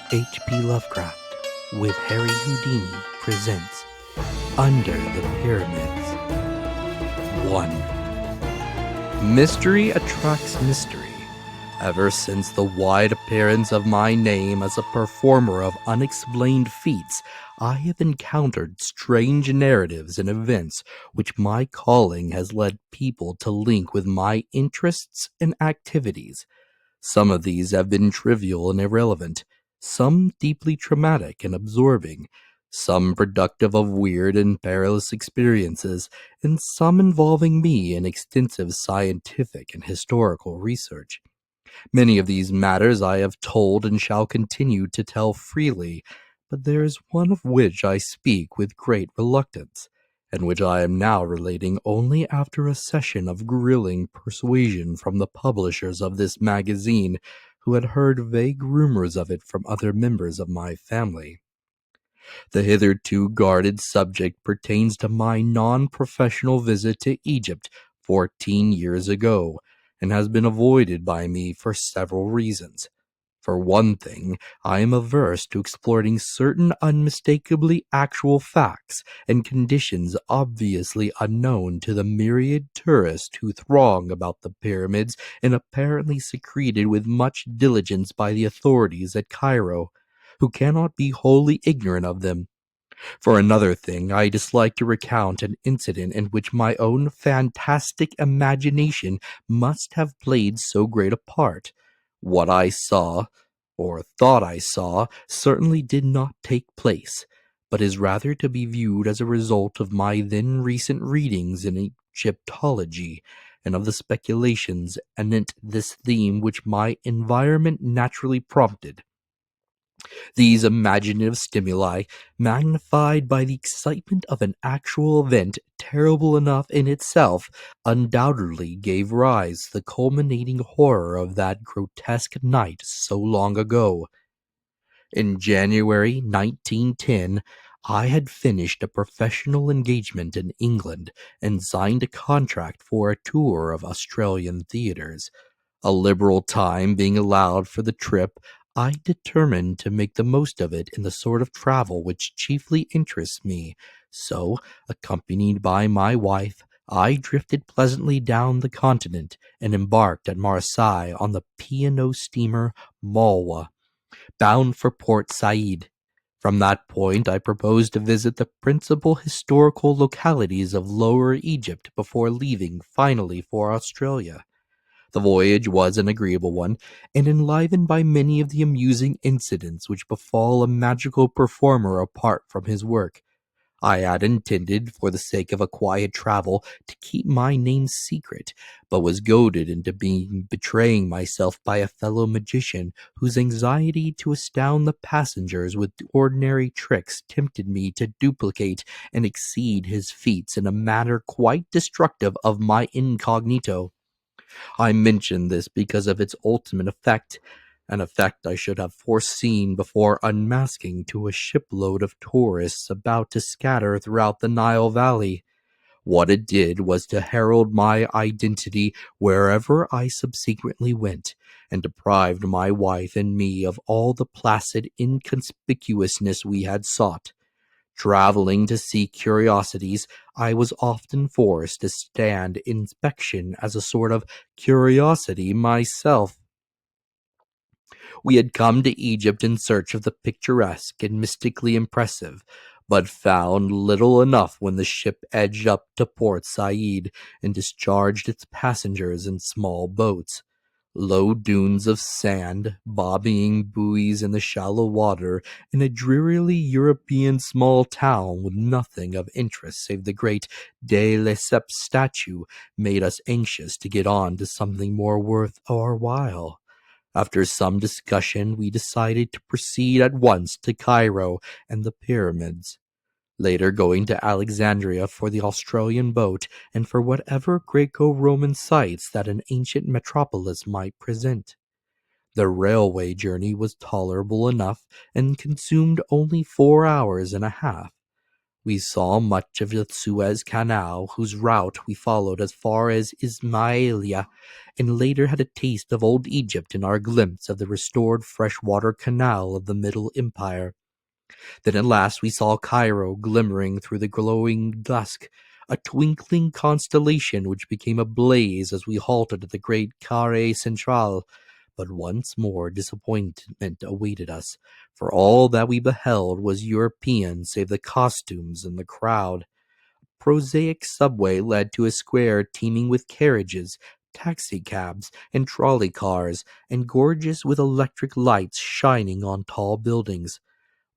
H.P. Lovecraft with Harry Houdini presents Under the Pyramids. 1. Mystery attracts mystery. Ever since the wide appearance of my name as a performer of unexplained feats, I have encountered strange narratives and events which my calling has led people to link with my interests and activities. Some of these have been trivial and irrelevant, some deeply traumatic and absorbing, some productive of weird and perilous experiences, and some involving me in extensive scientific and historical research. Many of these matters I have told and shall continue to tell freely, but there is one of which I speak with great reluctance, and which I am now relating only after a session of grilling persuasion from the publishers of this magazine, who had heard vague rumors of it from other members of my family. The hitherto guarded subject pertains to my non-professional visit to Egypt 14 years ago, and has been avoided by me for several reasons. For one thing, I am averse to exploiting certain unmistakably actual facts and conditions obviously unknown to the myriad tourists who throng about the pyramids and apparently secreted with much diligence by the authorities at Cairo, who cannot be wholly ignorant of them. For another thing, I dislike to recount an incident in which my own fantastic imagination must have played so great a part. What I saw, or thought I saw, certainly did not take place, but is rather to be viewed as a result of my then recent readings in Egyptology, and of the speculations anent this theme which my environment naturally prompted. These imaginative stimuli, magnified by the excitement of an actual event terrible enough in itself, undoubtedly gave rise to the culminating horror of that grotesque night so long ago. In January 1910, I had finished a professional engagement in England and signed a contract for a tour of Australian theatres. A liberal time being allowed for the trip, I determined to make the most of it in the sort of travel which chiefly interests me. So, accompanied by my wife, I drifted pleasantly down the continent and embarked at Marseille on the P&O steamer Malwa, bound for Port Said. From that point, I proposed to visit the principal historical localities of Lower Egypt before leaving finally for Australia. The voyage was an agreeable one, and enlivened by many of the amusing incidents which befall a magical performer apart from his work. I had intended, for the sake of a quiet travel, to keep my name secret, but was goaded into betraying myself by a fellow magician whose anxiety to astound the passengers with ordinary tricks tempted me to duplicate and exceed his feats in a manner quite destructive of my incognito. I mention this because of its ultimate effect, an effect I should have foreseen before unmasking to a shipload of tourists about to scatter throughout the Nile Valley. What it did was to herald my identity wherever I subsequently went, and deprived my wife and me of all the placid inconspicuousness we had sought. Traveling to see curiosities, I was often forced to stand inspection as a sort of curiosity myself. We had come to Egypt in search of the picturesque and mystically impressive, but found little enough when the ship edged up to Port Said and discharged its passengers in small boats. Low dunes of sand, bobbing buoys in the shallow water, and a drearily European small town with nothing of interest save the great De Lesseps statue made us anxious to get on to something more worth our while. After some discussion, we decided to proceed at once to Cairo and the pyramids, later going to Alexandria for the Australian boat and for whatever Greco-Roman sites that an ancient metropolis might present. The railway journey was tolerable enough and consumed only 4 hours and a half. We saw much of the Suez Canal, whose route we followed as far as Ismailia, and later had a taste of old Egypt in our glimpse of the restored freshwater canal of the Middle Empire. Then at last we saw Cairo glimmering through the glowing dusk, a twinkling constellation which became a blaze as we halted at the great Carré Central. But once more disappointment awaited us, for all that we beheld was European save the costumes and the crowd. Prosaic subway led to a square teeming with carriages, taxicabs, and trolley cars, and gorgeous with electric lights shining on tall buildings,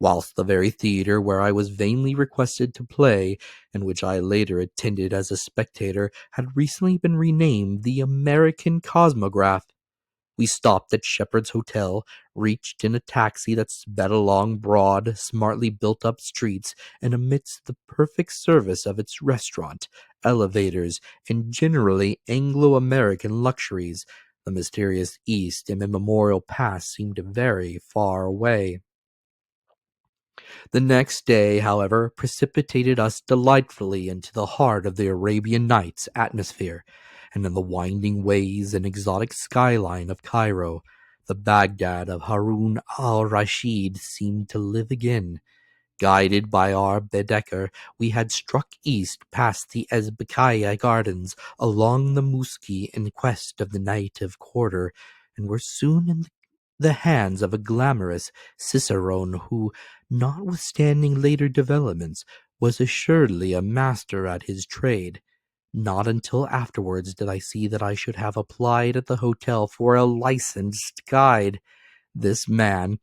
whilst the very theatre where I was vainly requested to play, and which I later attended as a spectator, had recently been renamed the American Cosmograph. We stopped at Shepherd's Hotel, reached in a taxi that sped along broad, smartly built-up streets, and amidst the perfect service of its restaurant, elevators, and generally Anglo-American luxuries, the mysterious East and immemorial past seemed very far away. The next day, however, precipitated us delightfully into the heart of the Arabian Nights atmosphere, and in the winding ways and exotic skyline of Cairo, the Baghdad of Harun al-Rashid seemed to live again. Guided by our Baedeker, we had struck east past the Ezbekaya Gardens, along the Muski in quest of the native quarter, and were soon in the hands of a glamorous cicerone who, notwithstanding later developments, was assuredly a master at his trade. Not until afterwards did I see that I should have applied at the hotel for a licensed guide. This man,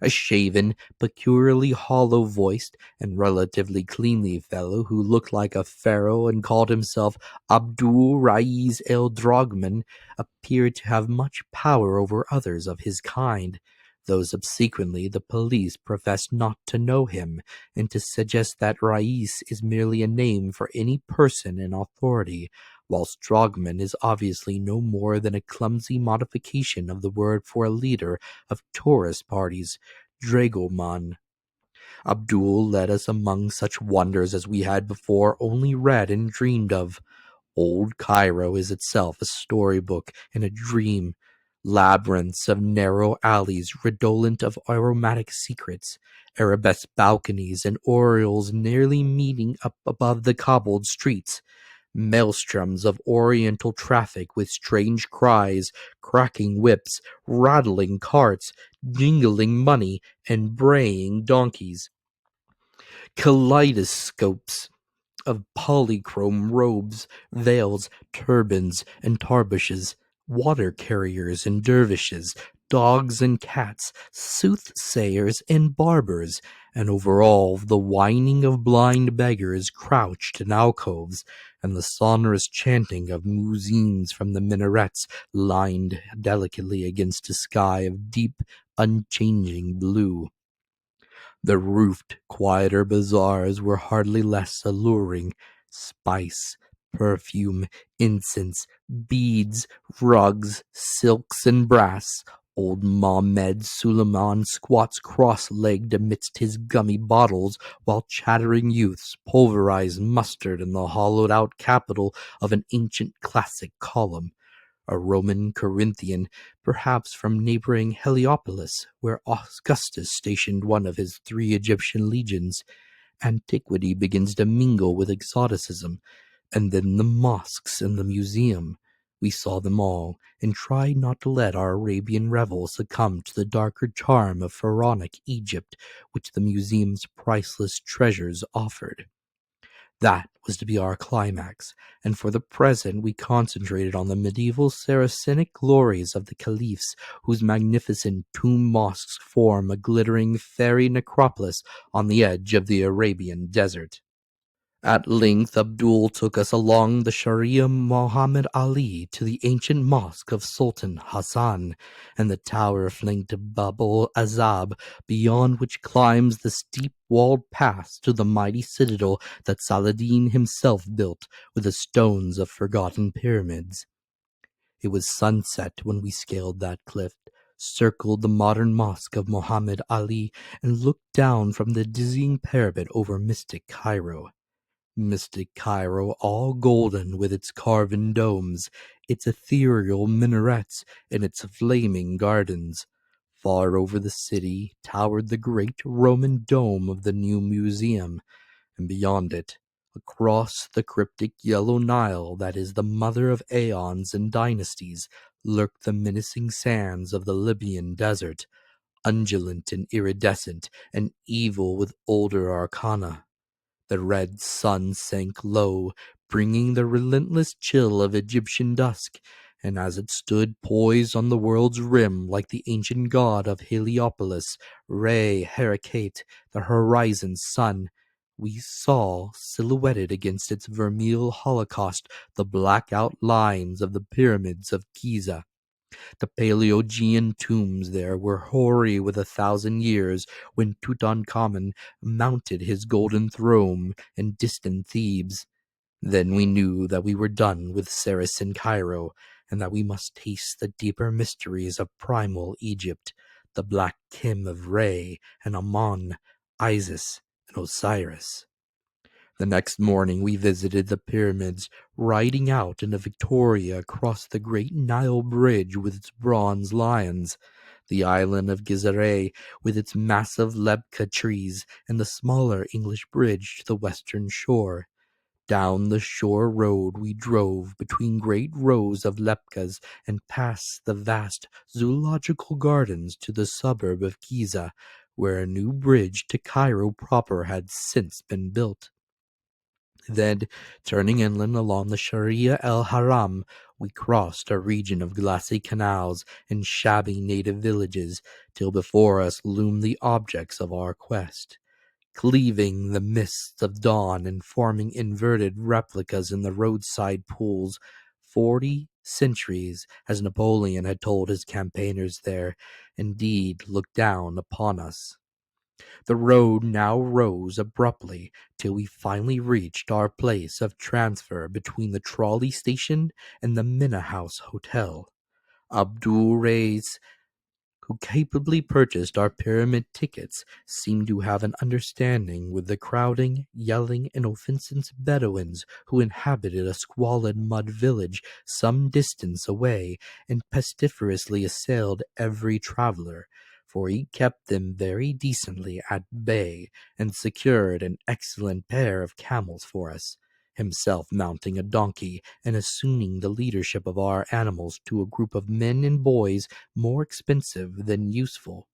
a shaven, peculiarly hollow-voiced, and relatively cleanly fellow who looked like a pharaoh and called himself Abdul Raiz el Drogman, appeared to have much power over others of his kind, though subsequently the police professed not to know him, and to suggest that Rais is merely a name for any person in authority, whilst Drogman is obviously no more than a clumsy modification of the word for a leader of tourist parties, dragoman. Abdul led us among such wonders as we had before only read and dreamed of. Old Cairo is itself a storybook and a dream, labyrinths of narrow alleys redolent of aromatic secrets, arabesque balconies and oriels nearly meeting up above the cobbled streets, maelstroms of oriental traffic with strange cries, cracking whips, rattling carts, jingling money, and braying donkeys. Kaleidoscopes of polychrome robes, veils, turbans, and tarbushes, water carriers and dervishes, dogs and cats, soothsayers and barbers, and over all the whining of blind beggars crouched in alcoves, and the sonorous chanting of muezzins from the minarets lined delicately against a sky of deep, unchanging blue. The roofed, quieter bazaars were hardly less alluring. Spice, perfume, incense, beads, rugs, silks, and brass. Old Mohammed Suleiman squats cross-legged amidst his gummy bottles, while chattering youths pulverize mustard in the hollowed-out capital of an ancient classic column. A Roman Corinthian, perhaps from neighboring Heliopolis, where Augustus stationed one of his 3 Egyptian legions. Antiquity begins to mingle with exoticism, and then the mosques and the museum. We saw them all, and tried not to let our Arabian revel succumb to the darker charm of pharaonic Egypt, which the museum's priceless treasures offered. That was to be our climax, and for the present we concentrated on the medieval Saracenic glories of the caliphs, whose magnificent tomb mosques form a glittering fairy necropolis on the edge of the Arabian desert. At length Abdul took us along the Sharia Muhammad Ali to the ancient mosque of Sultan Hassan, and the tower-flanked Babul Azab, beyond which climbs the steep-walled path to the mighty citadel that Saladin himself built with the stones of forgotten pyramids. It was sunset when we scaled that cliff, circled the modern mosque of Muhammad Ali, and looked down from the dizzying parapet over mystic Cairo. Mystic Cairo, all golden with its carven domes, its ethereal minarets, and its flaming gardens. Far over the city towered the great Roman dome of the new museum, and beyond it, across the cryptic yellow Nile that is the mother of aeons and dynasties, lurked the menacing sands of the Libyan desert, undulant and iridescent, and evil with older arcana. The red sun sank low, bringing the relentless chill of Egyptian dusk, and as it stood poised on the world's rim like the ancient god of Heliopolis, Re Harakate, the horizon's sun, we saw, silhouetted against its vermeil holocaust, the black outlines of the pyramids of Giza. The Paleogean tombs there were hoary with 1,000 years when Tutankhamun mounted his golden throne in distant Thebes. Then we knew that we were done with Saracen Cairo, and that we must taste the deeper mysteries of primal Egypt, the black Kim of Re and Amun, Isis and Osiris. The next morning we visited the pyramids, riding out in a Victoria across the great Nile Bridge with its bronze lions, the island of Gizeh with its massive lebka trees, and the smaller English bridge to the western shore. Down the shore road we drove between great rows of lepkas and past the vast zoological gardens to the suburb of Giza, where a new bridge to Cairo proper had since been built. Then, turning inland along the Sharia el Haram, we crossed a region of glassy canals and shabby native villages, till before us loomed the objects of our quest. Cleaving the mists of dawn and forming inverted replicas in the roadside pools, 40 centuries, as Napoleon had told his campaigners there, indeed looked down upon us. The road now rose abruptly till we finally reached our place of transfer between the trolley station and the Minna House Hotel. Abdul Reis, who capably purchased our pyramid tickets, seemed to have an understanding with the crowding, yelling, and offensive Bedouins who inhabited a squalid mud village some distance away, and pestiferously assailed every traveller, for he kept them very decently at bay, and secured an excellent pair of camels for us, himself mounting a donkey and assuming the leadership of our animals to a group of men and boys more expensive than useful.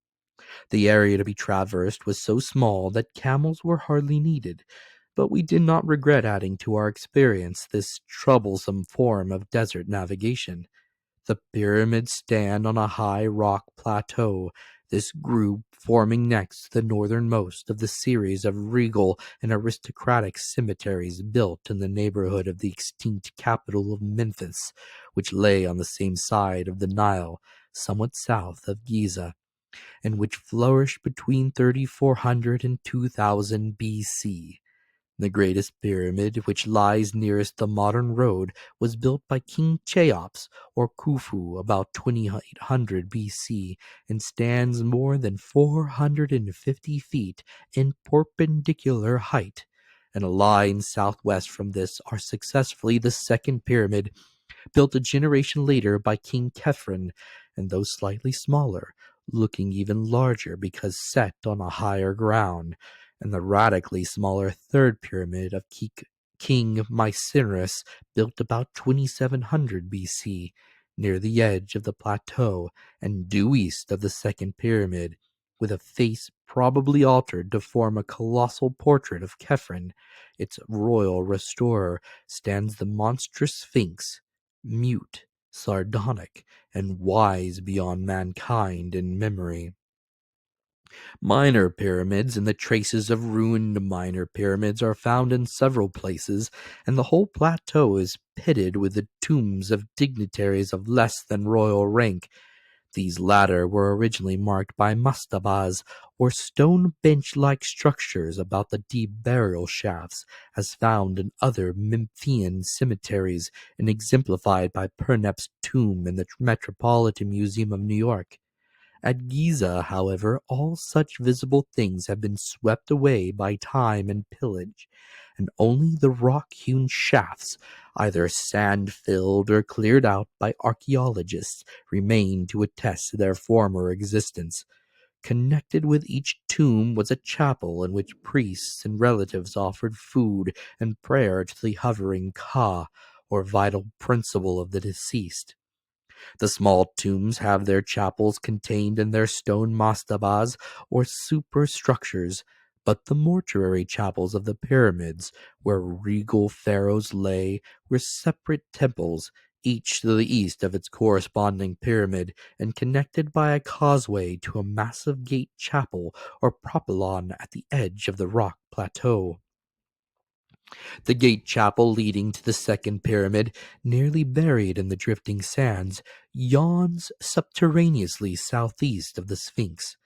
The area to be traversed was so small that camels were hardly needed, but we did not regret adding to our experience this troublesome form of desert navigation. The pyramids stand on a high rock plateau, this group forming next the northernmost of the series of regal and aristocratic cemeteries built in the neighborhood of the extinct capital of Memphis, which lay on the same side of the Nile, somewhat south of Giza, and which flourished between 3400 and 2000 BC. The greatest pyramid, which lies nearest the modern road, was built by King Cheops or Khufu about 2800 BC, and stands more than 450 feet in perpendicular height. And a line southwest from this are successively the second pyramid, built a generation later by King Khephren, and those slightly smaller, looking even larger because set on a higher ground, and the radically smaller third pyramid of King Mycerinus, built about 2700 BC, near the edge of the plateau and due east of the second pyramid, with a face probably altered to form a colossal portrait of Khephren. Its royal restorer stands the monstrous Sphinx, mute, sardonic, and wise beyond mankind in memory. Minor pyramids and the traces of ruined minor pyramids are found in several places, and the whole plateau is pitted with the tombs of dignitaries of less than royal rank. These latter were originally marked by mastabas, or stone bench-like structures about the deep burial shafts, as found in other Memphian cemeteries and exemplified by Pernep's tomb in the Metropolitan Museum of New York. At Giza, however, all such visible things have been swept away by time and pillage, and only the rock-hewn shafts, either sand-filled or cleared out by archaeologists, remain to attest their former existence. Connected with each tomb was a chapel in which priests and relatives offered food and prayer to the hovering Ka, or vital principle of the deceased. The small tombs have their chapels contained in their stone mastabas, or superstructures, but the mortuary chapels of the pyramids, where regal pharaohs lay, were separate temples, each to the east of its corresponding pyramid, and connected by a causeway to a massive gate chapel or propylon at the edge of the rock plateau. The gate chapel leading to the second pyramid, nearly buried in the drifting sands, yawns subterraneously southeast of the Sphinx.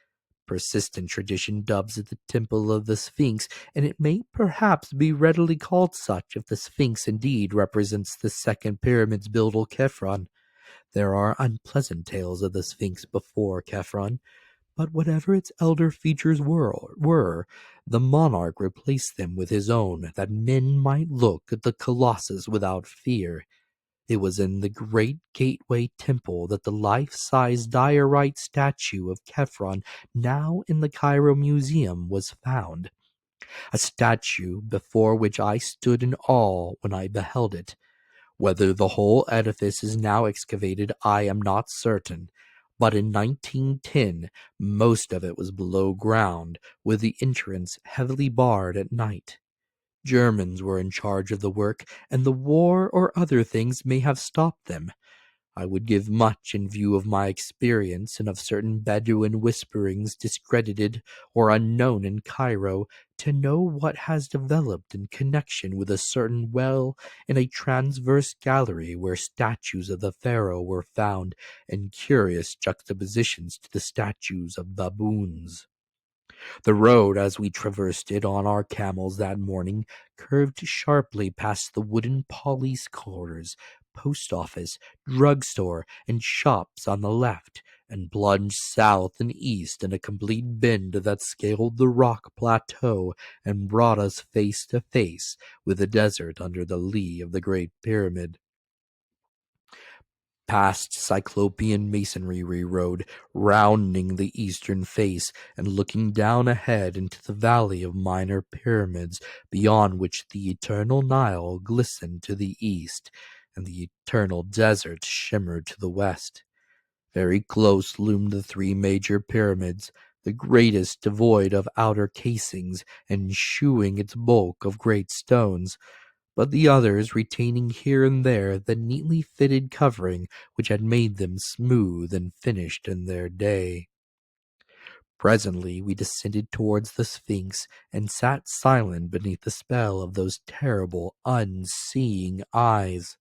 Persistent tradition dubs it the Temple of the Sphinx, and it may perhaps be readily called such if the Sphinx indeed represents the second pyramid's builder Khephren. There are unpleasant tales of the Sphinx before Khephren, but whatever its elder features were, the monarch replaced them with his own, that men might look at the colossus without fear. It was in the great gateway temple that the life-size diorite statue of Khephren, now in the Cairo Museum, was found. A statue before which I stood in awe when I beheld it. Whether the whole edifice is now excavated, I am not certain, but in 1910 most of it was below ground, with the entrance heavily barred at night. Germans were in charge of the work, and the war or other things may have stopped them. I would give much in view of my experience and of certain Bedouin whisperings discredited or unknown in Cairo, to know what has developed in connection with a certain well in a transverse gallery where statues of the pharaoh were found, and curious juxtapositions to the statues of baboons. The road, as we traversed it on our camels that morning, curved sharply past the wooden police quarters, post office, drugstore, and shops on the left, and plunged south and east in a complete bend that scaled the rock plateau and brought us face to face with the desert under the lee of the Great Pyramid. Past Cyclopean masonry we rode, rounding the eastern face and looking down ahead into the valley of minor pyramids, beyond which the eternal Nile glistened to the east, and the eternal desert shimmered to the west. Very close loomed the three major pyramids, the greatest devoid of outer casings, and shewing its bulk of great stones, but the others retaining here and there the neatly fitted covering which had made them smooth and finished in their day. Presently we descended towards the Sphinx, and sat silent beneath the spell of those terrible, unseeing eyes.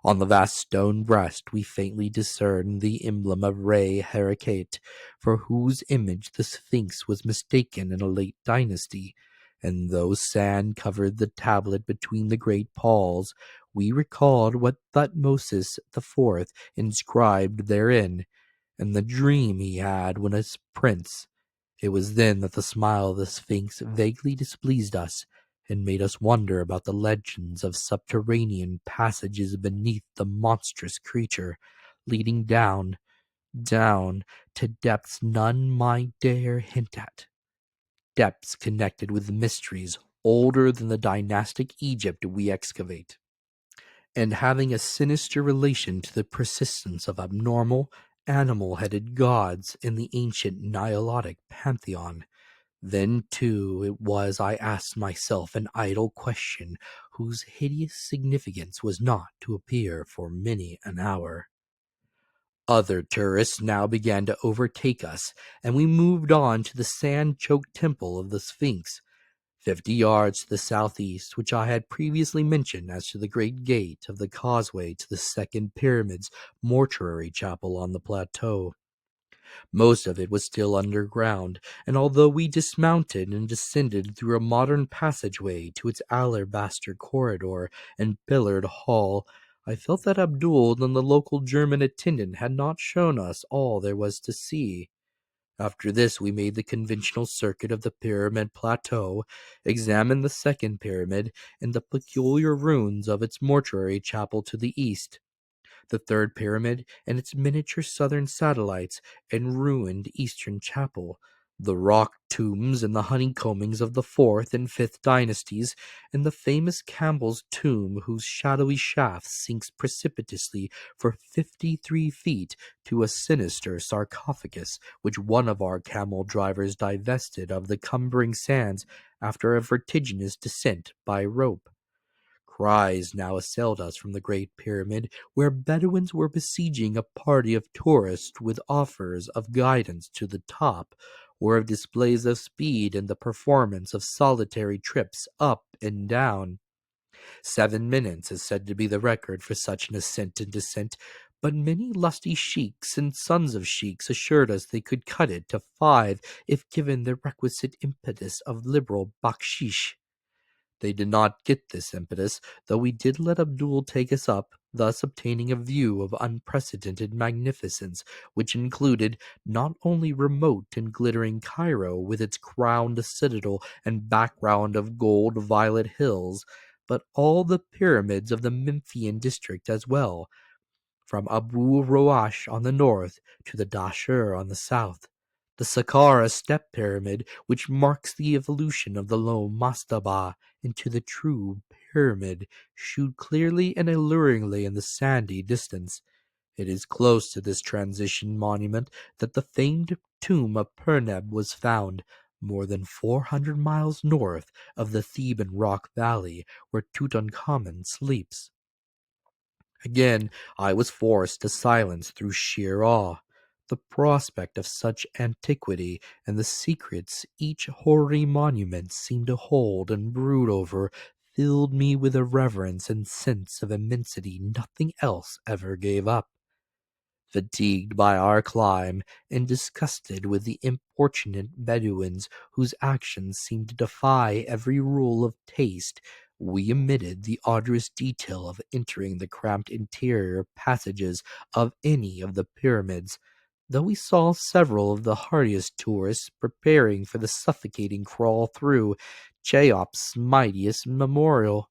On the vast stone breast we faintly discerned the emblem of Re Harakate, for whose image the Sphinx was mistaken in a late dynasty, and though sand covered the tablet between the great palls, we recalled what Thutmosis IV inscribed therein, and the dream he had when a prince. It was then that the smile of the Sphinx vaguely displeased us, and made us wonder about the legends of subterranean passages beneath the monstrous creature, leading down, down, to depths none might dare hint at, depths connected with mysteries older than the dynastic Egypt we excavate, and having a sinister relation to the persistence of abnormal, animal-headed gods in the ancient Nilotic pantheon. Then, too, it was I asked myself an idle question whose hideous significance was not to appear for many an hour. Other tourists now began to overtake us, and we moved on to the sand-choked temple of the Sphinx, 50 yards to the southeast, which I had previously mentioned as to the great gate of the causeway to the second pyramid's mortuary chapel on the plateau. Most of it was still underground, and although we dismounted and descended through a modern passageway to its alabaster corridor and pillared hall, I felt that Abdul and the local German attendant had not shown us all there was to see. After this, we made the conventional circuit of the pyramid plateau, examined the second pyramid and the peculiar ruins of its mortuary chapel to the east, the third pyramid and its miniature southern satellites and ruined eastern chapel, the rock tombs and the honeycombings of the fourth and fifth dynasties, and the famous Campbell's tomb whose shadowy shaft sinks precipitously for 53 feet to a sinister sarcophagus which one of our camel drivers divested of the cumbering sands after a vertiginous descent by rope. Cries now assailed us from the Great Pyramid, where Bedouins were besieging a party of tourists with offers of guidance to the top, or of displays of speed and the performance of solitary trips up and down. 7 minutes is said to be the record for such an ascent and descent, but many lusty sheiks and sons of sheiks assured us they could cut it to 5 if given the requisite impetus of liberal bakshish. They did not get this impetus, though we did let Abdul take us up, thus obtaining a view of unprecedented magnificence, which included not only remote and glittering Cairo with its crowned citadel and background of gold-violet hills, but all the pyramids of the Memphian district as well, from Abu Roash on the north to the Dashur on the south. The Saqqara step pyramid, which marks the evolution of the low mastaba into the true pyramid, shewed clearly and alluringly in the sandy distance. It is close to this transition monument that the famed tomb of Perneb was found, more than 400 miles north of the Theban rock valley where Tutankhamun sleeps. Again I was forced to silence through sheer awe. The prospect of such antiquity and the secrets each hoary monument seemed to hold and brood over filled me with a reverence and sense of immensity nothing else ever gave up. Fatigued by our climb, and disgusted with the importunate Bedouins whose actions seemed to defy every rule of taste, we omitted the arduous detail of entering the cramped interior passages of any of the pyramids, though we saw several of the hardiest tourists preparing for the suffocating crawl through Cheop's mightiest memorial.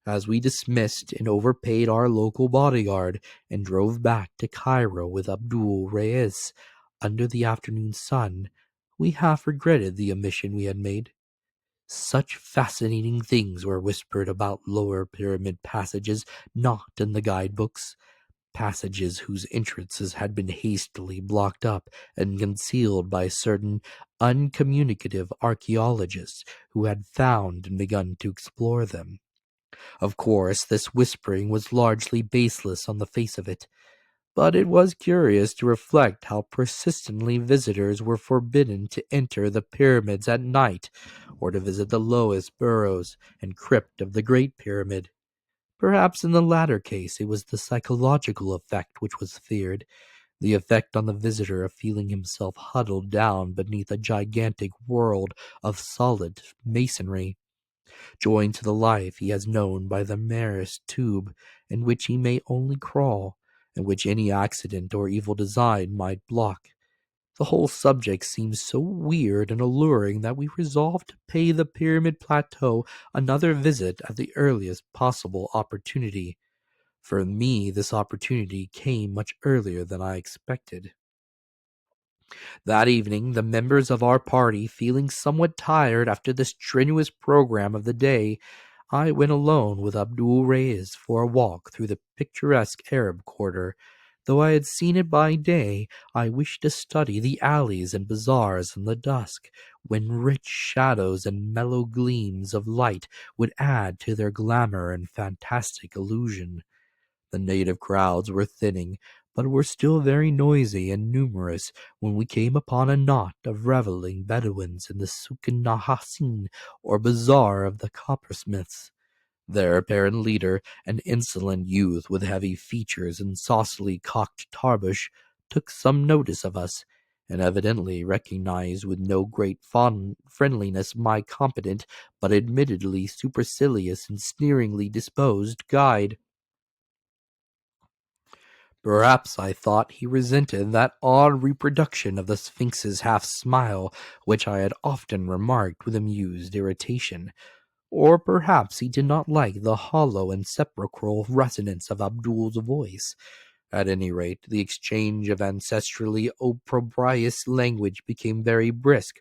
As we dismissed and overpaid our local bodyguard and drove back to Cairo with Abdul Reyes under the afternoon sun, we half regretted the omission we had made. Such fascinating things were whispered about lower pyramid passages not in the guidebooks, passages whose entrances had been hastily blocked up and concealed by certain uncommunicative archaeologists who had found and begun to explore them. Of course, this whispering was largely baseless on the face of it, but it was curious to reflect how persistently visitors were forbidden to enter the pyramids at night or to visit the lowest burrows and crypt of the Great Pyramid. Perhaps in the latter case it was the psychological effect which was feared, the effect on the visitor of feeling himself huddled down beneath a gigantic world of solid masonry, joined to the life he has known by the merest tube in which he may only crawl, and which any accident or evil design might block. The whole subject seems so weird and alluring that we resolved to pay the Pyramid Plateau another visit at the earliest possible opportunity. For me, this opportunity came much earlier than I expected. That evening, the members of our party, feeling somewhat tired after the strenuous program of the day, I went alone with Abdul Reyes for a walk through the picturesque Arab quarter. Though I had seen it by day, I wished to study the alleys and bazaars in the dusk, when rich shadows and mellow gleams of light would add to their glamour and fantastic illusion. The native crowds were thinning, but were still very noisy and numerous when we came upon a knot of revelling Bedouins in the Sukin Nahasin, or bazaar of the coppersmiths. Their apparent leader, an insolent youth with heavy features and saucily cocked tarbush, took some notice of us, and evidently recognized with no great friendliness my competent, but admittedly supercilious and sneeringly disposed guide. Perhaps I thought he resented that odd reproduction of the Sphinx's half-smile, which I had often remarked with amused irritation. Or perhaps he did not like the hollow and sepulchral resonance of Abdul's voice. At any rate, the exchange of ancestrally opprobrious language became very brisk,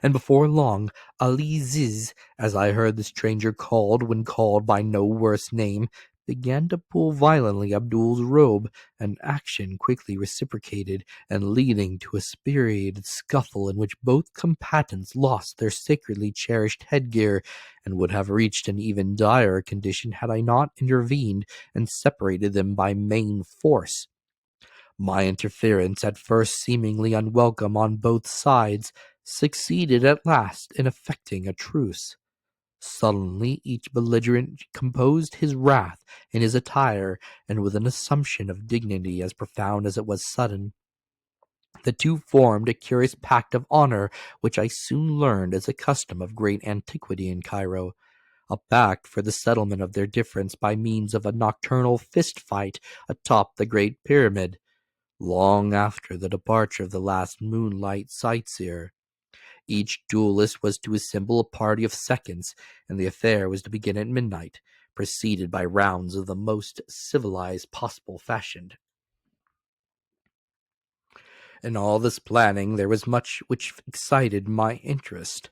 and before long Ali Ziz, as I heard the stranger called when called by no worse name, began to pull violently Abdul's robe, an action quickly reciprocated, and leading to a spirited scuffle in which both combatants lost their sacredly cherished headgear, and would have reached an even direr condition had I not intervened and separated them by main force. My interference, at first seemingly unwelcome on both sides, succeeded at last in effecting a truce. Sullenly each belligerent composed his wrath in his attire, and with an assumption of dignity as profound as it was sudden, the two formed a curious pact of honor, which I soon learned is a custom of great antiquity in Cairo, a pact for the settlement of their difference by means of a nocturnal fist-fight atop the Great Pyramid, long after the departure of the last moonlight sightseer. Each duelist was to assemble a party of seconds, and the affair was to begin at midnight, preceded by rounds of the most civilized possible fashion. In all this planning there was much which excited my interest.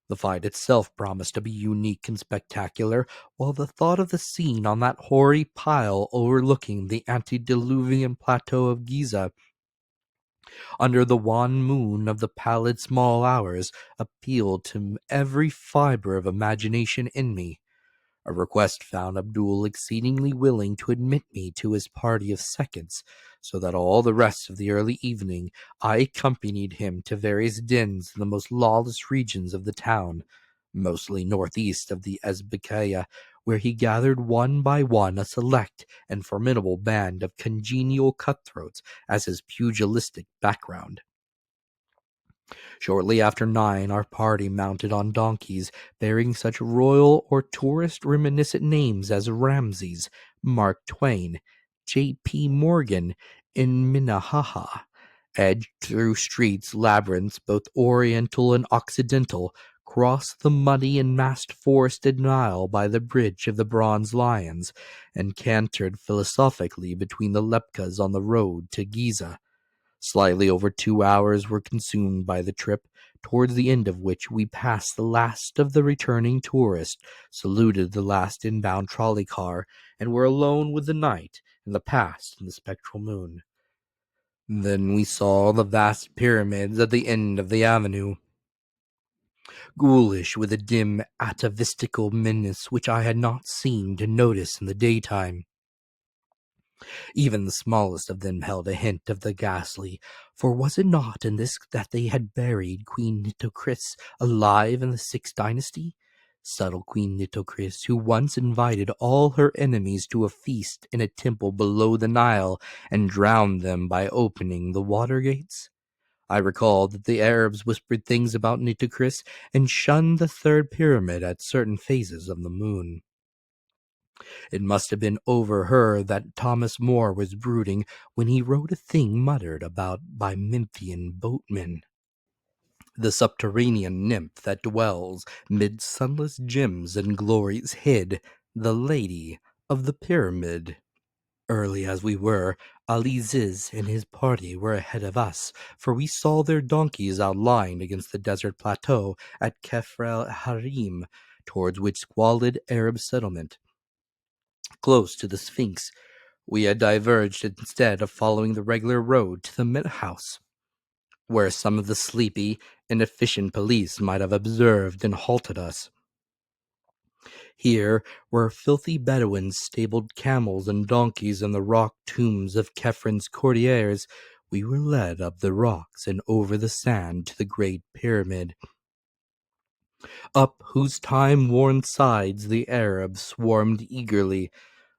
The fight itself promised to be unique and spectacular, while the thought of the scene on that hoary pile overlooking the antediluvian plateau of Giza, under the wan moon of the pallid small hours, appealed to every fibre of imagination in me. A request found Abdul exceedingly willing to admit me to his party of seconds, so that all the rest of the early evening I accompanied him to various dens in the most lawless regions of the town, mostly northeast of the Ezbekaya, where he gathered one by one a select and formidable band of congenial cutthroats as his pugilistic background. Shortly after 9, our party mounted on donkeys bearing such royal or tourist reminiscent names as Ramses, Mark Twain, J.P. Morgan, and Minnehaha, edged through streets labyrinths both oriental and occidental, crossed the muddy and mast-forested Nile by the bridge of the Bronze Lions, and cantered philosophically between the lepkas on the road to Giza. Slightly over 2 hours were consumed by the trip, towards the end of which we passed the last of the returning tourists, saluted the last inbound trolley car, and were alone with the night and the past and the spectral moon. Then we saw the vast pyramids at the end of the avenue, ghoulish with a dim atavistical menace which I had not seemed to notice in the daytime. Even the smallest of them held a hint of the ghastly, for was it not in this that they had buried Queen Nitocris alive in the 6th dynasty? Subtle Queen Nitocris, who once invited all her enemies to a feast in a temple below the Nile and drowned them by opening the water gates? I recalled that the Arabs whispered things about Nitocris and shunned the third pyramid at certain phases of the moon. It must have been over her that Thomas More was brooding when he wrote a thing muttered about by Memphian boatmen. The subterranean nymph that dwells mid sunless gems and glories hid, the lady of the pyramid. Early as we were, Ali Ziz and his party were ahead of us, for we saw their donkeys outlined against the desert plateau at Kefr el Harim, towards which squalid Arab settlement, close to the Sphinx. We had diverged instead of following the regular road to the Met House, where some of the sleepy, inefficient police might have observed and halted us. Here, where filthy Bedouins stabled camels and donkeys in the rock tombs of Kefren's courtiers, we were led up the rocks and over the sand to the Great Pyramid, up whose time-worn sides the Arabs swarmed eagerly,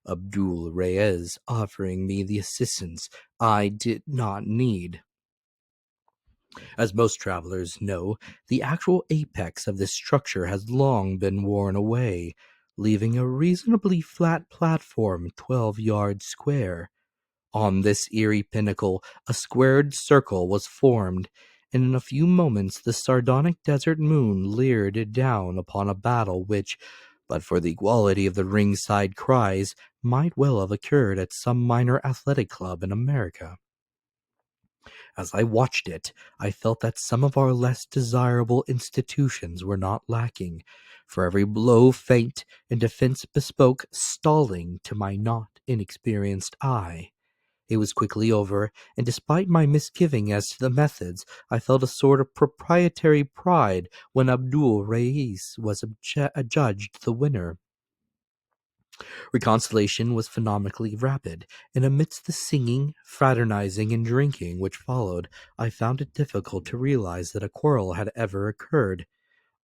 Abdul Reyes offering me the assistance I did not need. As most travelers know, the actual apex of this structure has long been worn away, leaving a reasonably flat platform 12 yards square. On this eerie pinnacle, a squared circle was formed, and in a few moments the sardonic desert moon leered down upon a battle which, but for the equality of the ringside cries, might well have occurred at some minor athletic club in America. As I watched it, I felt that some of our less desirable institutions were not lacking, for every blow feint and defense bespoke stalling to my not inexperienced eye. It was quickly over, and despite my misgiving as to the methods, I felt a sort of proprietary pride when Abdul Reis was adjudged the winner. Reconciliation was phenomenally rapid, and amidst the singing, fraternizing, and drinking which followed, I found it difficult to realize that a quarrel had ever occurred.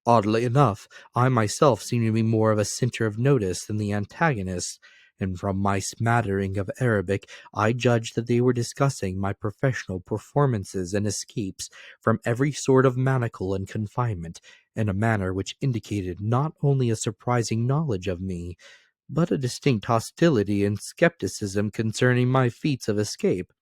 Oddly enough, I myself seemed to be more of a center of notice than the antagonist, and from my smattering of Arabic, I judged that they were discussing my professional performances and escapes from every sort of manacle and confinement, in a manner which indicated not only a surprising knowledge of me, but a distinct hostility and skepticism concerning my feats of escape.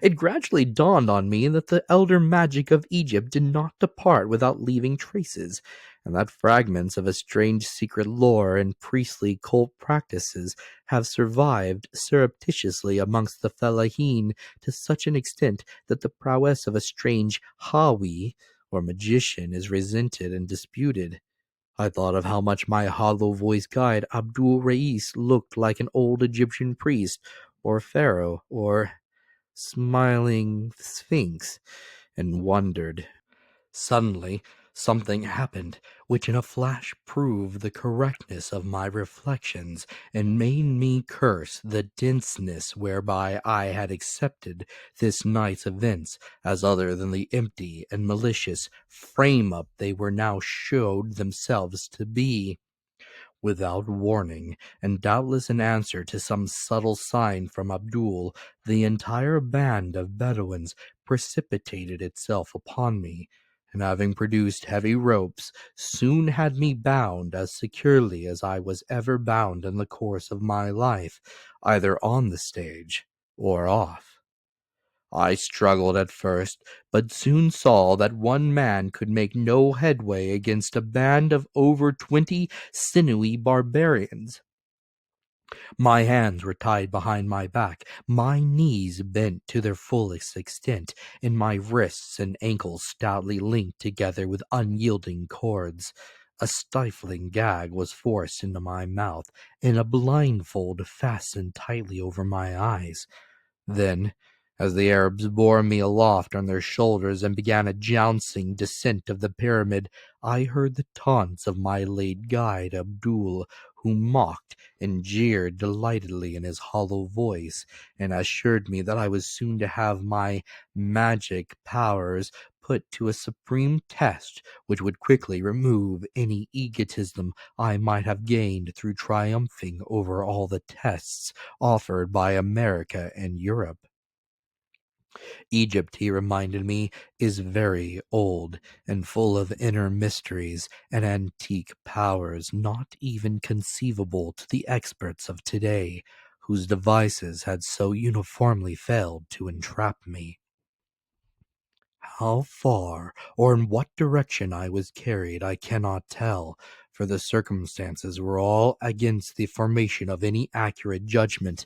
It gradually dawned on me that the elder magic of Egypt did not depart without leaving traces, and that fragments of a strange secret lore and priestly cult practices have survived surreptitiously amongst the fellahin to such an extent that the prowess of a strange Hawi, or magician, is resented and disputed. I thought of how much my hollow-voiced guide Abdul Reis looked like an old Egyptian priest, or pharaoh, or smiling sphinx, and wondered. Suddenly, something happened, which in a flash proved the correctness of my reflections, and made me curse the denseness whereby I had accepted this night's events as other than the empty and malicious frame-up they were now showed themselves to be. Without warning, and doubtless in answer to some subtle sign from Abdul, the entire band of Bedouins precipitated itself upon me, and having produced heavy ropes, soon had me bound as securely as I was ever bound in the course of my life, either on the stage or off. I struggled at first, but soon saw that one man could make no headway against a band of over 20 sinewy barbarians. My hands were tied behind my back, my knees bent to their fullest extent, and my wrists and ankles stoutly linked together with unyielding cords. A stifling gag was forced into my mouth, and a blindfold fastened tightly over my eyes. Then, as the Arabs bore me aloft on their shoulders and began a jouncing descent of the pyramid, I heard the taunts of my late guide Abdul, who mocked and jeered delightedly in his hollow voice, and assured me that I was soon to have my magic powers put to a supreme test which would quickly remove any egotism I might have gained through triumphing over all the tests offered by America and Europe. Egypt, he reminded me, is very old and full of inner mysteries and antique powers not even conceivable to the experts of today, whose devices had so uniformly failed to entrap me. How far or in what direction I was carried I cannot tell, for the circumstances were all against the formation of any accurate judgment.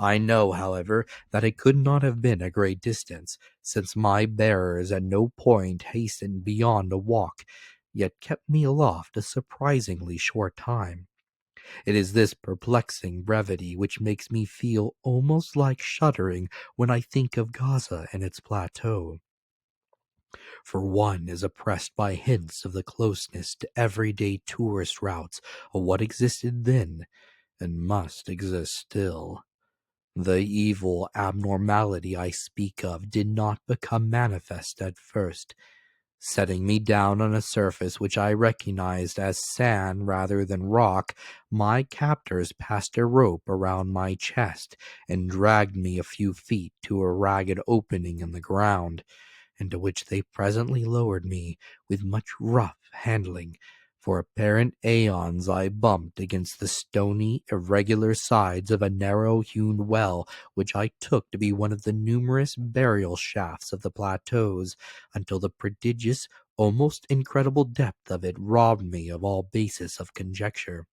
I know, however, that it could not have been a great distance, since my bearers at no point hastened beyond a walk, yet kept me aloft a surprisingly short time. It is this perplexing brevity which makes me feel almost like shuddering when I think of Gaza and its plateau. For one is oppressed by hints of the closeness to everyday tourist routes of what existed then and must exist still. The evil abnormality I speak of did not become manifest at first. Setting me down on a surface which I recognized as sand rather than rock, my captors passed a rope around my chest and dragged me a few feet to a ragged opening in the ground, into which they presently lowered me with much rough handling, For apparent aeons I bumped against the stony, irregular sides of a narrow-hewn well which I took to be one of the numerous burial shafts of the plateaus, until the prodigious, almost incredible depth of it robbed me of all basis of conjecture.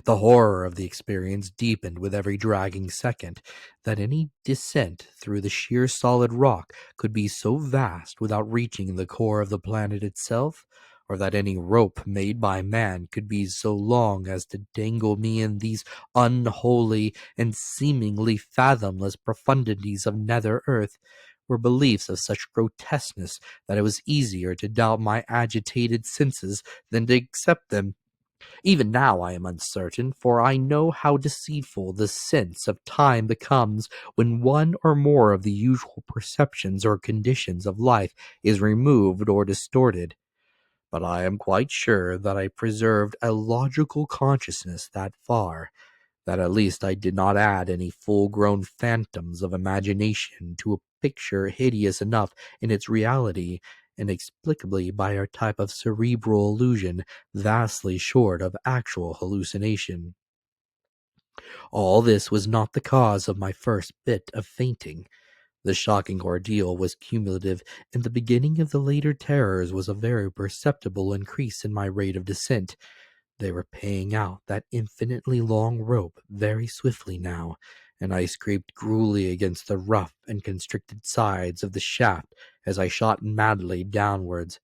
The horror of the experience deepened with every dragging second. That any descent through the sheer solid rock could be so vast without reaching the core of the planet itself, or that any rope made by man could be so long as to dangle me in these unholy and seemingly fathomless profundities of nether earth, were beliefs of such grotesqueness that it was easier to doubt my agitated senses than to accept them. Even now I am uncertain, for I know how deceitful the sense of time becomes when one or more of the usual perceptions or conditions of life is removed or distorted. But I am quite sure that I preserved a logical consciousness that far, that at least I did not add any full-grown phantoms of imagination to a picture hideous enough in its reality, inexplicably by a type of cerebral illusion vastly short of actual hallucination. All this was not the cause of my first bit of fainting. The shocking ordeal was cumulative, and the beginning of the later terrors was a very perceptible increase in my rate of descent. They were paying out that infinitely long rope very swiftly now, and I scraped cruelly against the rough and constricted sides of the shaft as I shot madly downwards.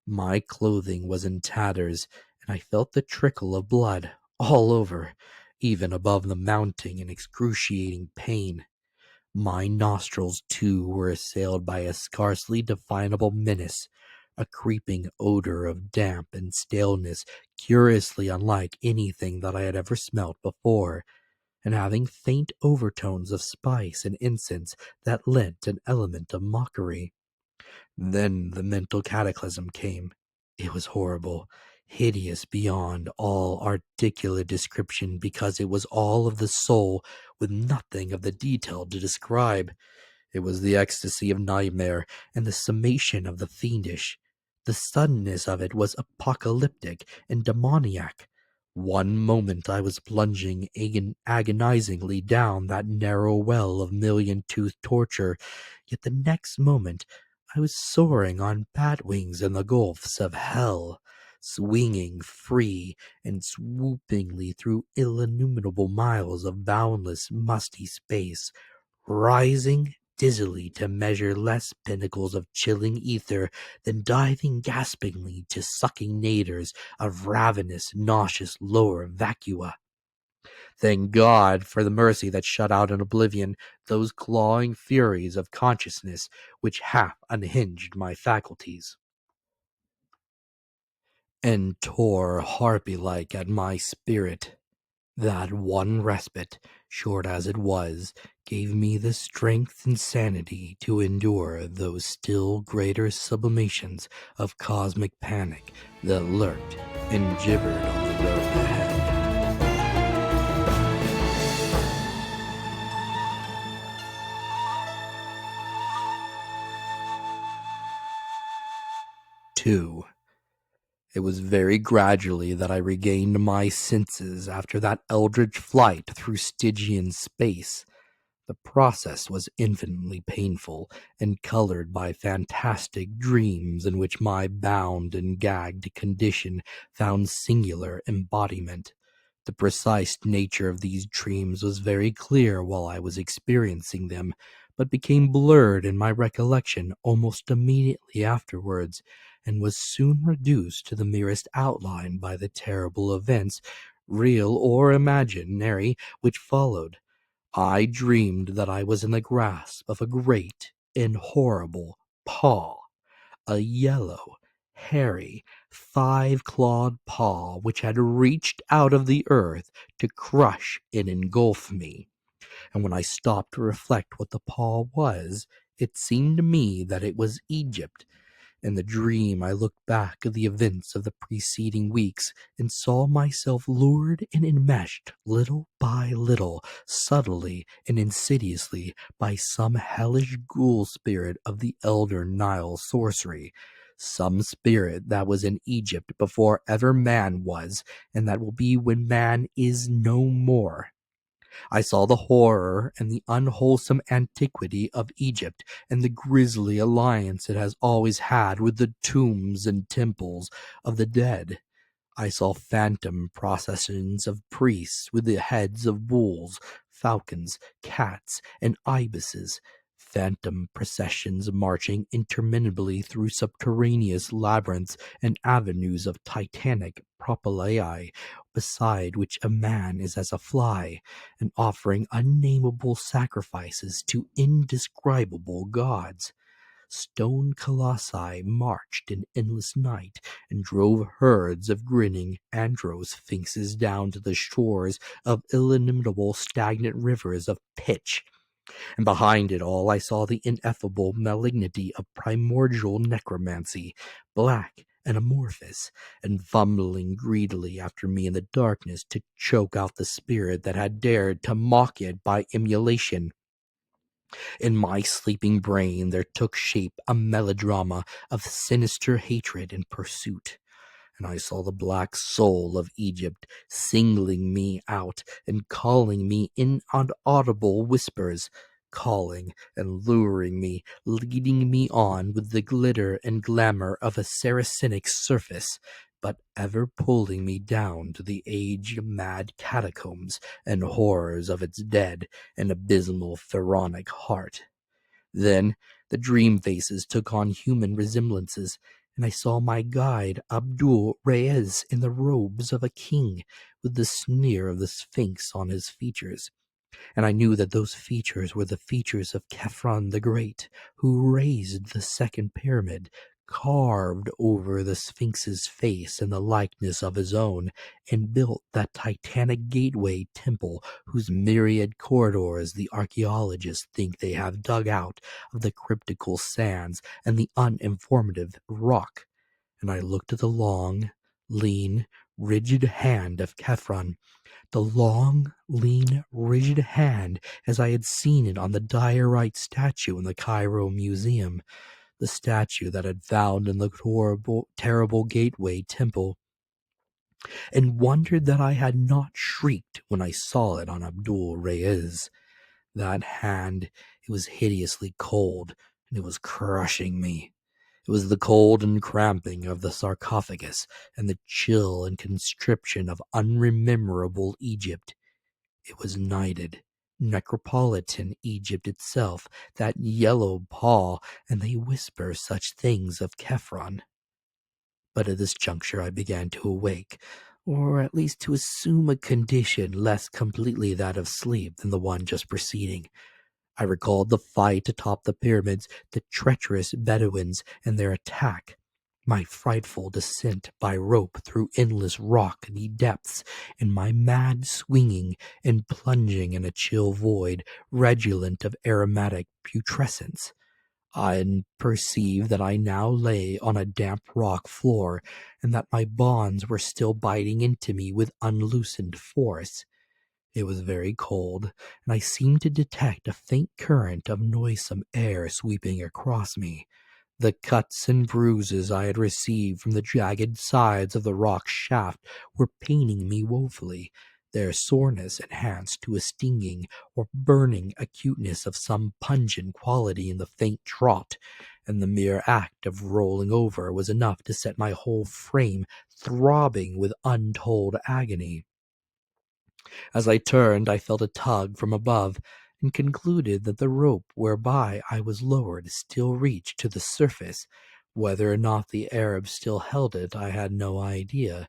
My clothing was in tatters, and I felt the trickle of blood all over, even above the mounting and excruciating pain. My nostrils, too, were assailed by a scarcely definable menace, a creeping odor of damp and staleness curiously unlike anything that I had ever smelt before, and having faint overtones of spice and incense that lent an element of mockery. Then the mental cataclysm came. It was horrible, hideous beyond all articulate description, because it was all of the soul, with nothing of the detail to describe. It was the ecstasy of nightmare and the summation of the fiendish. The suddenness of it was apocalyptic and demoniac. One moment I was plunging agonizingly down that narrow well of million-toothed torture, yet the next moment I was soaring on bat wings in the gulfs of hell, swinging free and swoopingly through illimitable miles of boundless, musty space, rising dizzily to measure less pinnacles of chilling ether than diving gaspingly to sucking naders of ravenous, nauseous lower vacua. Thank God for the mercy that shut out in oblivion those clawing furies of consciousness which half unhinged my faculties, and tore harpy-like at my spirit. That one respite, short as it was, gave me the strength and sanity to endure those still greater sublimations of cosmic panic that lurked and gibbered on the road ahead. Two. It was very gradually that I regained my senses after that eldritch flight through Stygian space. The process was infinitely painful and colored by fantastic dreams in which my bound and gagged condition found singular embodiment. The precise nature of these dreams was very clear while I was experiencing them, but became blurred in my recollection almost immediately afterwards, and was soon reduced to the merest outline by the terrible events, real or imaginary, which followed. I dreamed that I was in the grasp of a great and horrible paw, a yellow, hairy, five-clawed paw which had reached out of the earth to crush and engulf me. And when I stopped to reflect what the paw was, it seemed to me that it was Egypt. In the dream I looked back at the events of the preceding weeks and saw myself lured and enmeshed little by little, subtly and insidiously, by some hellish ghoul spirit of the elder Nile sorcery. some spirit that was in Egypt before ever man was, and that will be when man is no more. I saw the horror and the unwholesome antiquity of Egypt, and the grisly alliance it has always had with the tombs and temples of the dead. I saw phantom processions of priests with the heads of bulls, falcons, cats, and ibises, phantom processions marching interminably through subterraneous labyrinths and avenues of titanic propylaei, beside which a man is as a fly, and offering unnameable sacrifices to indescribable gods. Stone colossi marched in endless night and drove herds of grinning andro-sphinxes down to the shores of illimitable stagnant rivers of pitch. And behind it all I saw the ineffable malignity of primordial necromancy, black and amorphous, and fumbling greedily after me in the darkness to choke out the spirit that had dared to mock it by emulation. In my sleeping brain there took shape a melodrama of sinister hatred and pursuit, and I saw the black soul of Egypt singling me out and calling me in inaudible whispers, calling and luring me, leading me on with the glitter and glamour of a Saracenic surface, but ever pulling me down to the age-mad catacombs and horrors of its dead and abysmal pharaonic heart. Then the dream faces took on human resemblances, and I saw my guide Abdul Reyes in the robes of a king, with the sneer of the Sphinx on his features. And I knew that those features were the features of Khafra the Great, who raised the second pyramid, carved over the Sphinx's face in the likeness of his own, and built that titanic gateway temple whose myriad corridors the archaeologists think they have dug out of the cryptical sands and the uninformative rock. And I looked at the long, lean, rigid hand of Khafra, the long, lean, rigid hand as I had seen it on the diorite statue in the Cairo Museum, the statue that had found in the terrible gateway temple, and wondered that I had not shrieked when I saw it on Abdul Reyes. That hand, it was hideously cold, and it was crushing me. It was the cold and cramping of the sarcophagus, and the chill and constriction of unrememberable Egypt. It was knighted, necropolitan Egypt itself, that yellow paw, and they whisper such things of Khafra. But at this juncture I began to awake, or at least to assume a condition less completely that of sleep than the one just preceding. I recalled the fight atop the pyramids, the treacherous Bedouins and their attack, my frightful descent by rope through endless rocky depths, and my mad swinging and plunging in a chill void redolent of aromatic putrescence. I perceived that I now lay on a damp rock floor, and that my bonds were still biting into me with unloosened force. It was very cold, and I seemed to detect a faint current of noisome air sweeping across me. The cuts and bruises I had received from the jagged sides of the rock shaft were paining me woefully, their soreness enhanced to a stinging or burning acuteness of some pungent quality in the faint draught, and the mere act of rolling over was enough to set my whole frame throbbing with untold agony. As I turned, I felt a tug from above, and concluded that the rope whereby I was lowered still reached to the surface. Whether or not the Arab still held it, I had no idea,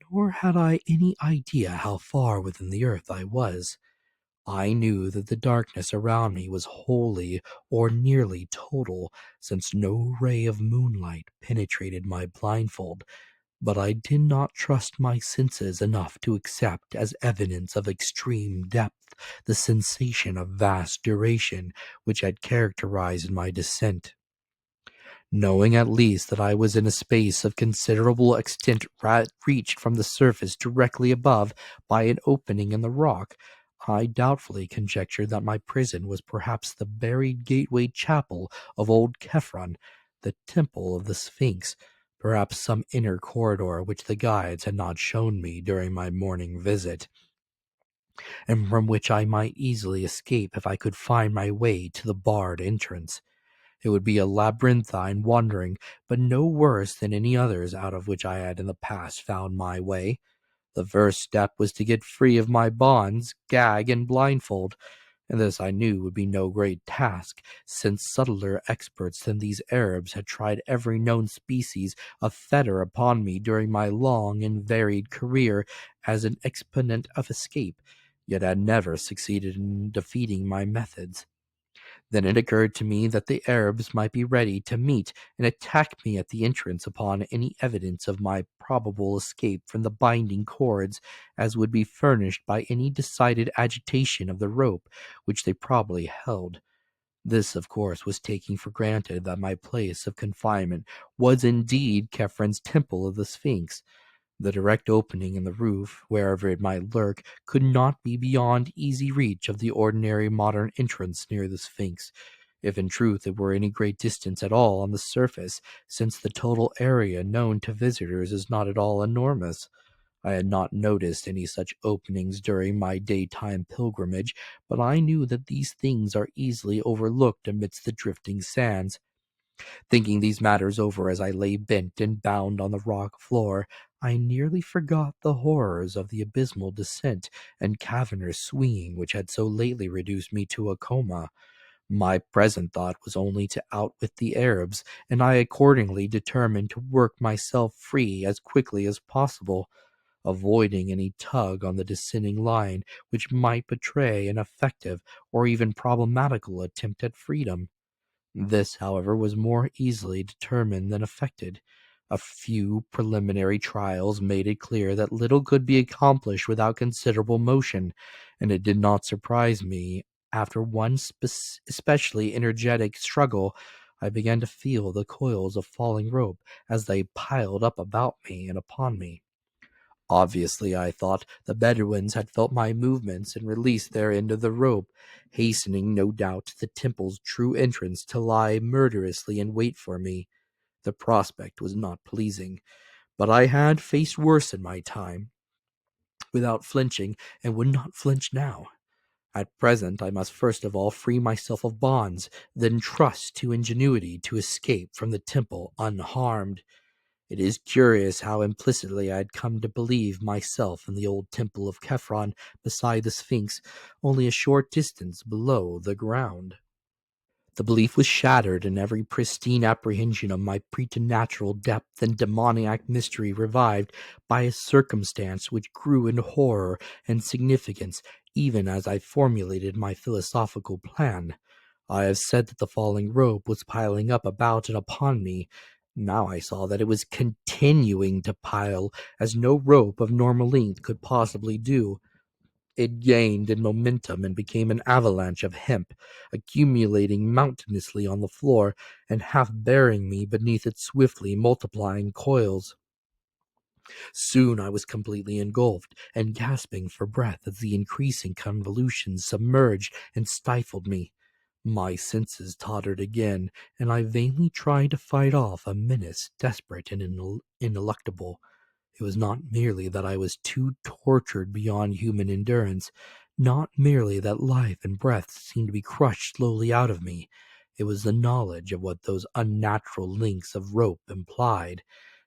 nor had I any idea how far within the earth I was. I knew that the darkness around me was wholly or nearly total, since no ray of moonlight penetrated my blindfold, but I did not trust my senses enough to accept as evidence of extreme depth the sensation of vast duration which had characterized my descent. Knowing at least that I was in a space of considerable extent reached from the surface directly above by an opening in the rock, I doubtfully conjectured that my prison was perhaps the buried gateway chapel of old Khafra, the temple of the Sphinx, perhaps some inner corridor which the guides had not shown me during my morning visit, and from which I might easily escape if I could find my way to the barred entrance. It would be a labyrinthine wandering, but no worse than any others out of which I had in the past found my way. The first step was to get free of my bonds, gag, and blindfold, and this I knew would be no great task, since subtler experts than these Arabs had tried every known species of fetter upon me during my long and varied career as an exponent of escape, yet had never succeeded in defeating my methods. Then it occurred to me that the Arabs might be ready to meet and attack me at the entrance upon any evidence of my probable escape from the binding cords, as would be furnished by any decided agitation of the rope which they probably held. This, of course, was taking for granted that my place of confinement was indeed Khephren's Temple of the Sphinx. The direct opening in the roof, wherever it might lurk, could not be beyond easy reach of the ordinary modern entrance near the Sphinx, if in truth it were any great distance at all on the surface, since the total area known to visitors is not at all enormous. I had not noticed any such openings during my daytime pilgrimage, but I knew that these things are easily overlooked amidst the drifting sands. Thinking these matters over as I lay bent and bound on the rock floor, I nearly forgot the horrors of the abysmal descent and cavernous swinging which had so lately reduced me to a coma. My present thought was only to outwit the Arabs, and I accordingly determined to work myself free as quickly as possible, avoiding any tug on the descending line which might betray an effective or even problematical attempt at freedom. This, however, was more easily determined than effected. A few preliminary trials made it clear that little could be accomplished without considerable motion, and it did not surprise me. After one especially energetic struggle, I began to feel the coils of falling rope as they piled up about me and upon me. Obviously, I thought, the Bedouins had felt my movements and released their end of the rope, hastening, no doubt, to the temple's true entrance to lie murderously in wait for me. The prospect was not pleasing, but I had faced worse in my time, without flinching, and would not flinch now. At present, I must first of all free myself of bonds, then trust to ingenuity to escape from the temple unharmed. It is curious how implicitly I had come to believe myself in the old temple of Khephren beside the Sphinx, only a short distance below the ground. The belief was shattered, and every pristine apprehension of my preternatural depth and demoniac mystery revived by a circumstance which grew in horror and significance even as I formulated my philosophical plan. I have said that the falling rope was piling up about and upon me. Now I saw that it was continuing to pile, as no rope of normal length could possibly do. It gained in momentum and became an avalanche of hemp, accumulating mountainously on the floor and half burying me beneath its swiftly multiplying coils. Soon I was completely engulfed and gasping for breath as the increasing convulsions submerged and stifled me. My senses tottered again, and I vainly tried to fight off a menace desperate and ineluctable. It was not merely that I was too tortured beyond human endurance, not merely that life and breath seemed to be crushed slowly out of me. It was the knowledge of what those unnatural links of rope implied,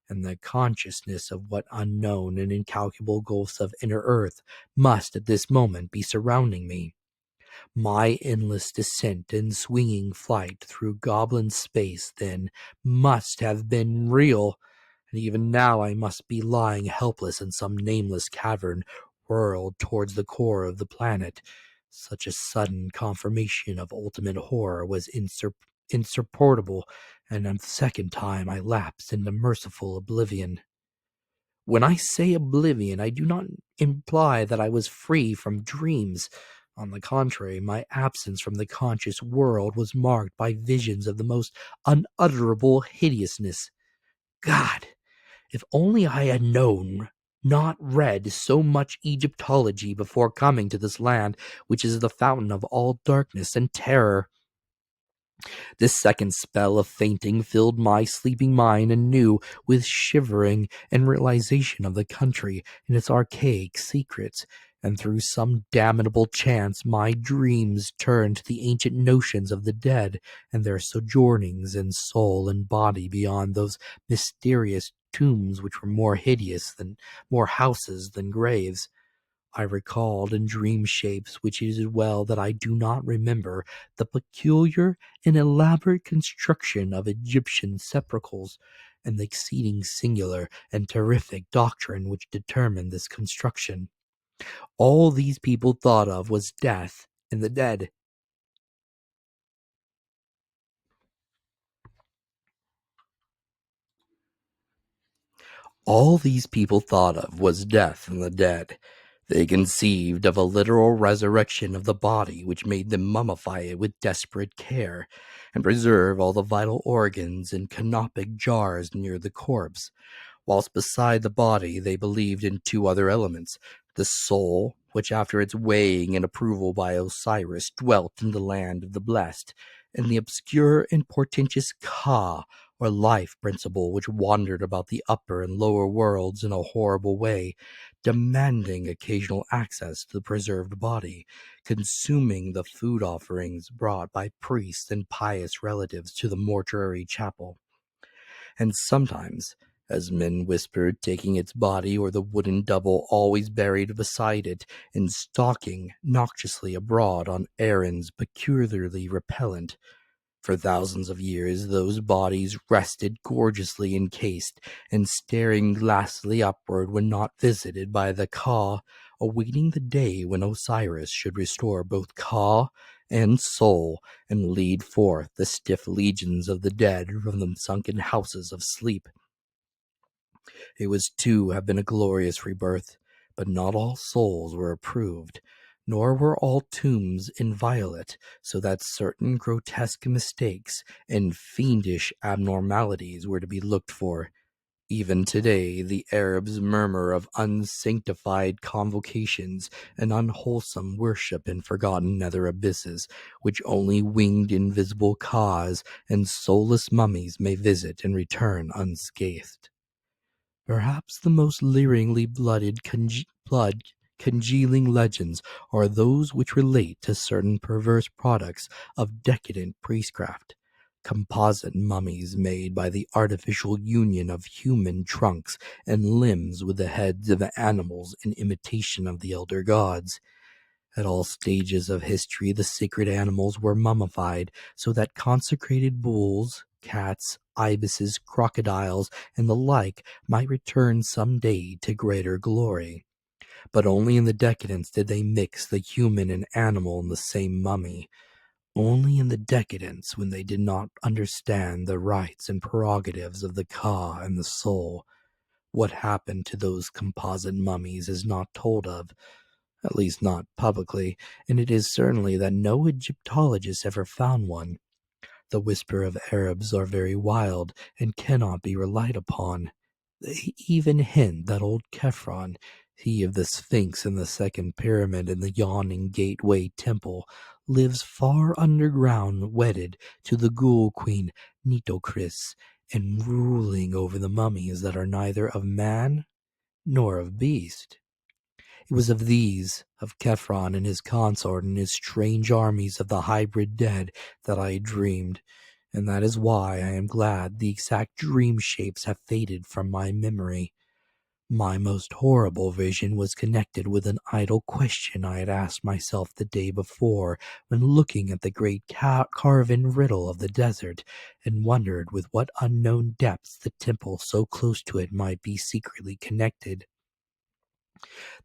and the consciousness of what unknown and incalculable gulfs of inner earth must at this moment be surrounding me. My endless descent and swinging flight through goblin space, then, must have been real, and even now I must be lying helpless in some nameless cavern, whirled towards the core of the planet. Such a sudden confirmation of ultimate horror was insupportable, and a second time I lapsed into merciful oblivion. When I say oblivion, I do not imply that I was free from dreams. On the contrary, my absence from the conscious world was marked by visions of the most unutterable hideousness. God! If only I had known, not read, so much Egyptology before coming to this land, which is the fountain of all darkness and terror. This second spell of fainting filled my sleeping mind anew with shivering and realization of the country and its archaic secrets, and through some damnable chance my dreams turned to the ancient notions of the dead and their sojournings in soul and body beyond those mysterious tombs which were more houses than graves. I recalled in dream shapes, which it is well that I do not remember, the peculiar and elaborate construction of Egyptian sepulchres, and the exceeding singular and terrific doctrine which determined this construction. All these people thought of was death and the dead. All these people thought of was death and the dead. They conceived of a literal resurrection of the body, which made them mummify it with desperate care, and preserve all the vital organs in canopic jars near the corpse, whilst beside the body they believed in two other elements: the soul, which after its weighing and approval by Osiris dwelt in the land of the blessed, and the obscure and portentous Ka, or life principle, which wandered about the upper and lower worlds in a horrible way, demanding occasional access to the preserved body, consuming the food offerings brought by priests and pious relatives to the mortuary chapel. And sometimes, as men whispered, taking its body or the wooden double always buried beside it, and stalking noxiously abroad on errands peculiarly repellent. For thousands of years those bodies rested gorgeously encased, and staring glassily upward when not visited by the Ka, awaiting the day when Osiris should restore both Ka and soul, and lead forth the stiff legions of the dead from the sunken houses of sleep. It was to have been a glorious rebirth, but not all souls were approved, nor were all tombs inviolate, so that certain grotesque mistakes and fiendish abnormalities were to be looked for. Even today, the Arabs murmur of unsanctified convocations and unwholesome worship in forgotten nether abysses, which only winged invisible Kas and soulless mummies may visit and return unscathed. Perhaps the most leeringly blood congealing legends are those which relate to certain perverse products of decadent priestcraft, composite mummies made by the artificial union of human trunks and limbs with the heads of animals in imitation of the elder gods. At all stages of history the sacred animals were mummified, so that consecrated bulls, cats, ibises, crocodiles, and the like might return some day to greater glory. But only in the decadence did they mix the human and animal in the same mummy. Only in the decadence, when they did not understand the rights and prerogatives of the Ka and the soul. What happened to those composite mummies is not told of, at least not publicly, and it is certainly that no Egyptologist ever found one. The whisper of Arabs are very wild and cannot be relied upon. They even hint that old Khephren, he of the Sphinx and the second pyramid and the yawning gateway temple, lives far underground, wedded to the ghoul queen Nitocris, and ruling over the mummies that are neither of man nor of beast. It was of these, of Khephren and his consort and his strange armies of the hybrid dead, that I dreamed, and that is why I am glad the exact dream shapes have faded from my memory. My most horrible vision was connected with an idle question I had asked myself the day before when looking at the great carven riddle of the desert, and wondered with what unknown depths the temple so close to it might be secretly connected.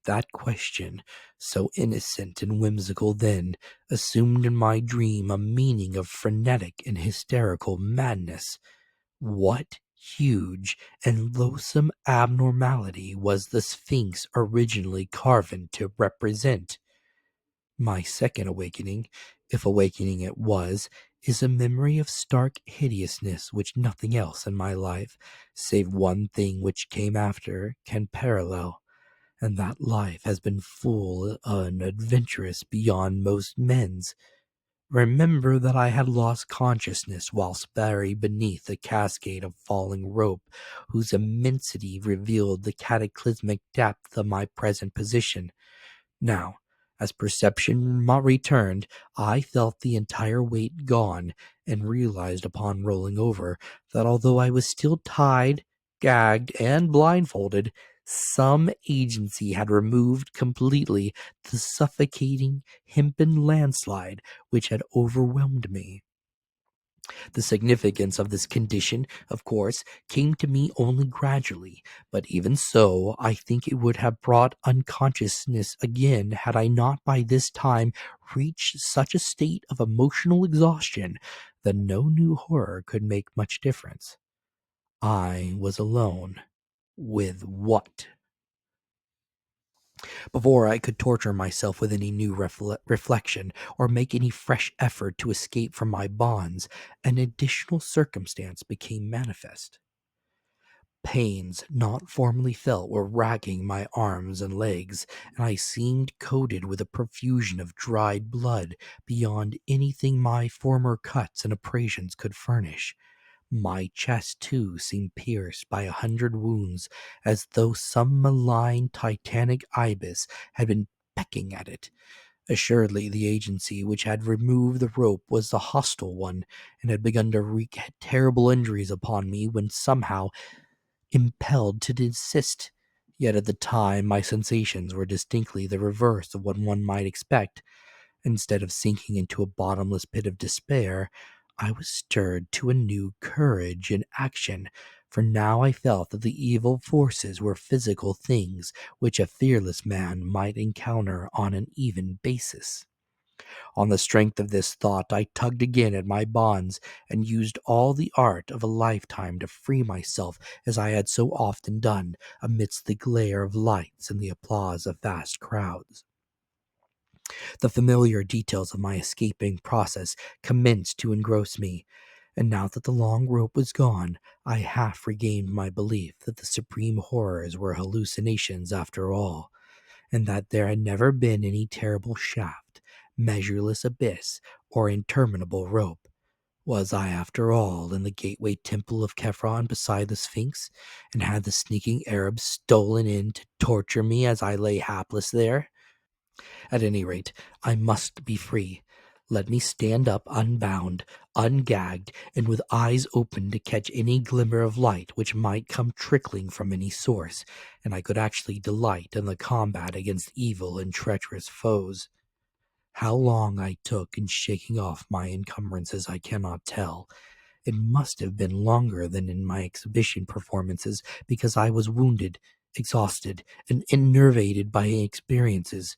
That question, so innocent and whimsical then, assumed in my dream a meaning of frenetic and hysterical madness. What huge and loathsome abnormality was the Sphinx originally carven to represent? My second awakening, if awakening it was, is a memory of stark hideousness which nothing else in my life, save one thing which came after, can parallel. And that life has been full and adventurous beyond most men's. Remember that I had lost consciousness whilst buried beneath a cascade of falling rope whose immensity revealed the cataclysmic depth of my present position. Now, as perception returned, I felt the entire weight gone and realized upon rolling over that although I was still tied, gagged, and blindfolded, some agency had removed completely the suffocating hempen landslide which had overwhelmed me. The significance of this condition, of course, came to me only gradually, but even so, I think it would have brought unconsciousness again had I not by this time reached such a state of emotional exhaustion that no new horror could make much difference. I was alone. With what? Before I could torture myself with any new reflection or make any fresh effort to escape from my bonds, an additional circumstance became manifest. Pains not formerly felt were racking my arms and legs, and I seemed coated with a profusion of dried blood beyond anything my former cuts and abrasions could furnish. My chest, too, seemed pierced by 100 wounds, as though some malign titanic ibis had been pecking at it. Assuredly, the agency which had removed the rope was the hostile one, and had begun to wreak terrible injuries upon me when somehow impelled to desist. Yet at the time my sensations were distinctly the reverse of what one might expect. Instead of sinking into a bottomless pit of despair, I was stirred to a new courage and action, for now I felt that the evil forces were physical things which a fearless man might encounter on an even basis. On the strength of this thought, I tugged again at my bonds and used all the art of a lifetime to free myself as I had so often done amidst the glare of lights and the applause of vast crowds. The familiar details of my escaping process commenced to engross me, and now that the long rope was gone, I half regained my belief that the supreme horrors were hallucinations after all, and that there had never been any terrible shaft, measureless abyss, or interminable rope. Was I, after all, in the gateway temple of Khephren beside the Sphinx, and had the sneaking Arabs stolen in to torture me as I lay hapless there? At any rate, I must be free. Let me stand up unbound, ungagged, and with eyes open to catch any glimmer of light which might come trickling from any source, and I could actually delight in the combat against evil and treacherous foes. How long I took in shaking off my encumbrances I cannot tell. It must have been longer than in my exhibition performances, because I was wounded, exhausted, and enervated by experiences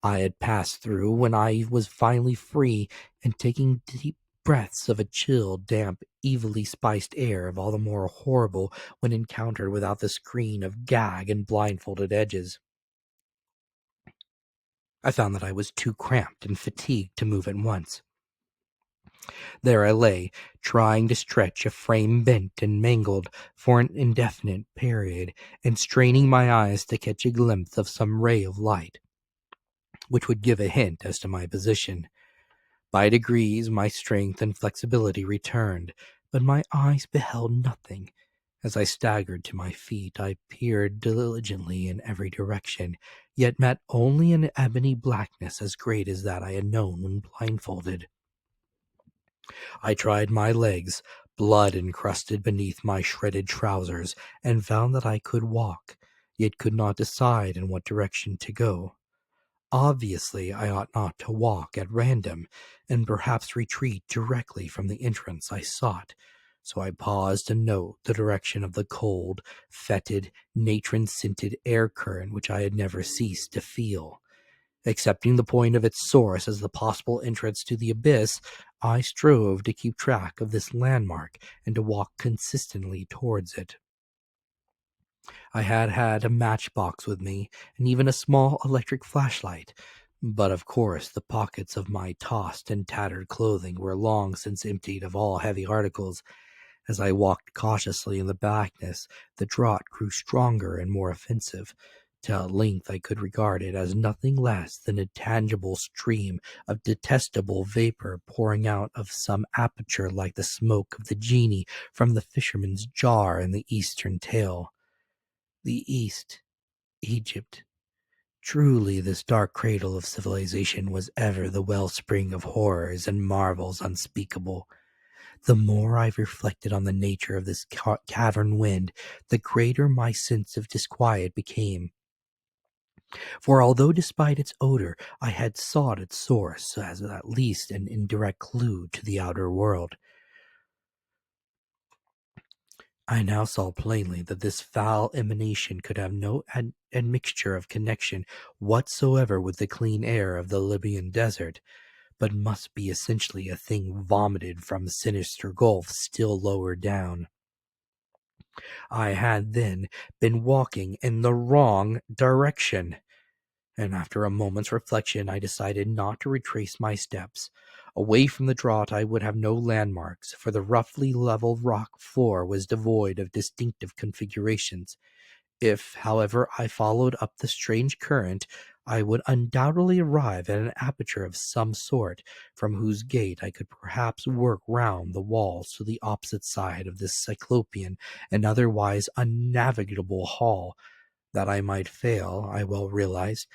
I had passed through when I was finally free and taking deep breaths of a chill, damp, evilly spiced air, of all the more horrible when encountered without the screen of gag and blindfolded edges. I found that I was too cramped and fatigued to move at once. There I lay, trying to stretch a frame bent and mangled for an indefinite period, and straining my eyes to catch a glimpse of some ray of light, which would give a hint as to my position. By degrees my strength and flexibility returned, but my eyes beheld nothing. As I staggered to my feet, I peered diligently in every direction, yet met only an ebony blackness as great as that I had known when blindfolded. I tried my legs, blood encrusted beneath my shredded trousers, and found that I could walk, yet could not decide in what direction to go. Obviously, I ought not to walk at random, and perhaps retreat directly from the entrance I sought, so I paused to note the direction of the cold, fetid, natron-scented air current which I had never ceased to feel. Accepting the point of its source as the possible entrance to the abyss, I strove to keep track of this landmark and to walk consistently towards it. I had had a matchbox with me, and even a small electric flashlight, but of course the pockets of my tossed and tattered clothing were long since emptied of all heavy articles. As I walked cautiously in the blackness, the draught grew stronger and more offensive. Till at length I could regard it as nothing less than a tangible stream of detestable vapor pouring out of some aperture like the smoke of the genie from the fisherman's jar in the Eastern tale. The East, Egypt. Truly, this dark cradle of civilization was ever the wellspring of horrors and marvels unspeakable. The more I reflected on the nature of this cavern wind, the greater my sense of disquiet became. For although despite its odor I had sought its source as at least an indirect clue to the outer world, I now saw plainly that this foul emanation could have no admixture of connection whatsoever with the clean air of the Libyan desert, but must be essentially a thing vomited from sinister gulfs still lower down. I had then been walking in the wrong direction, and after a moment's reflection I decided not to retrace my steps. Away from the draught I would have no landmarks, for the roughly level rock floor was devoid of distinctive configurations. If, however, I followed up the strange current, I would undoubtedly arrive at an aperture of some sort, from whose gate I could perhaps work round the walls to the opposite side of this cyclopean and otherwise unnavigable hall. That I might fail, I well realized.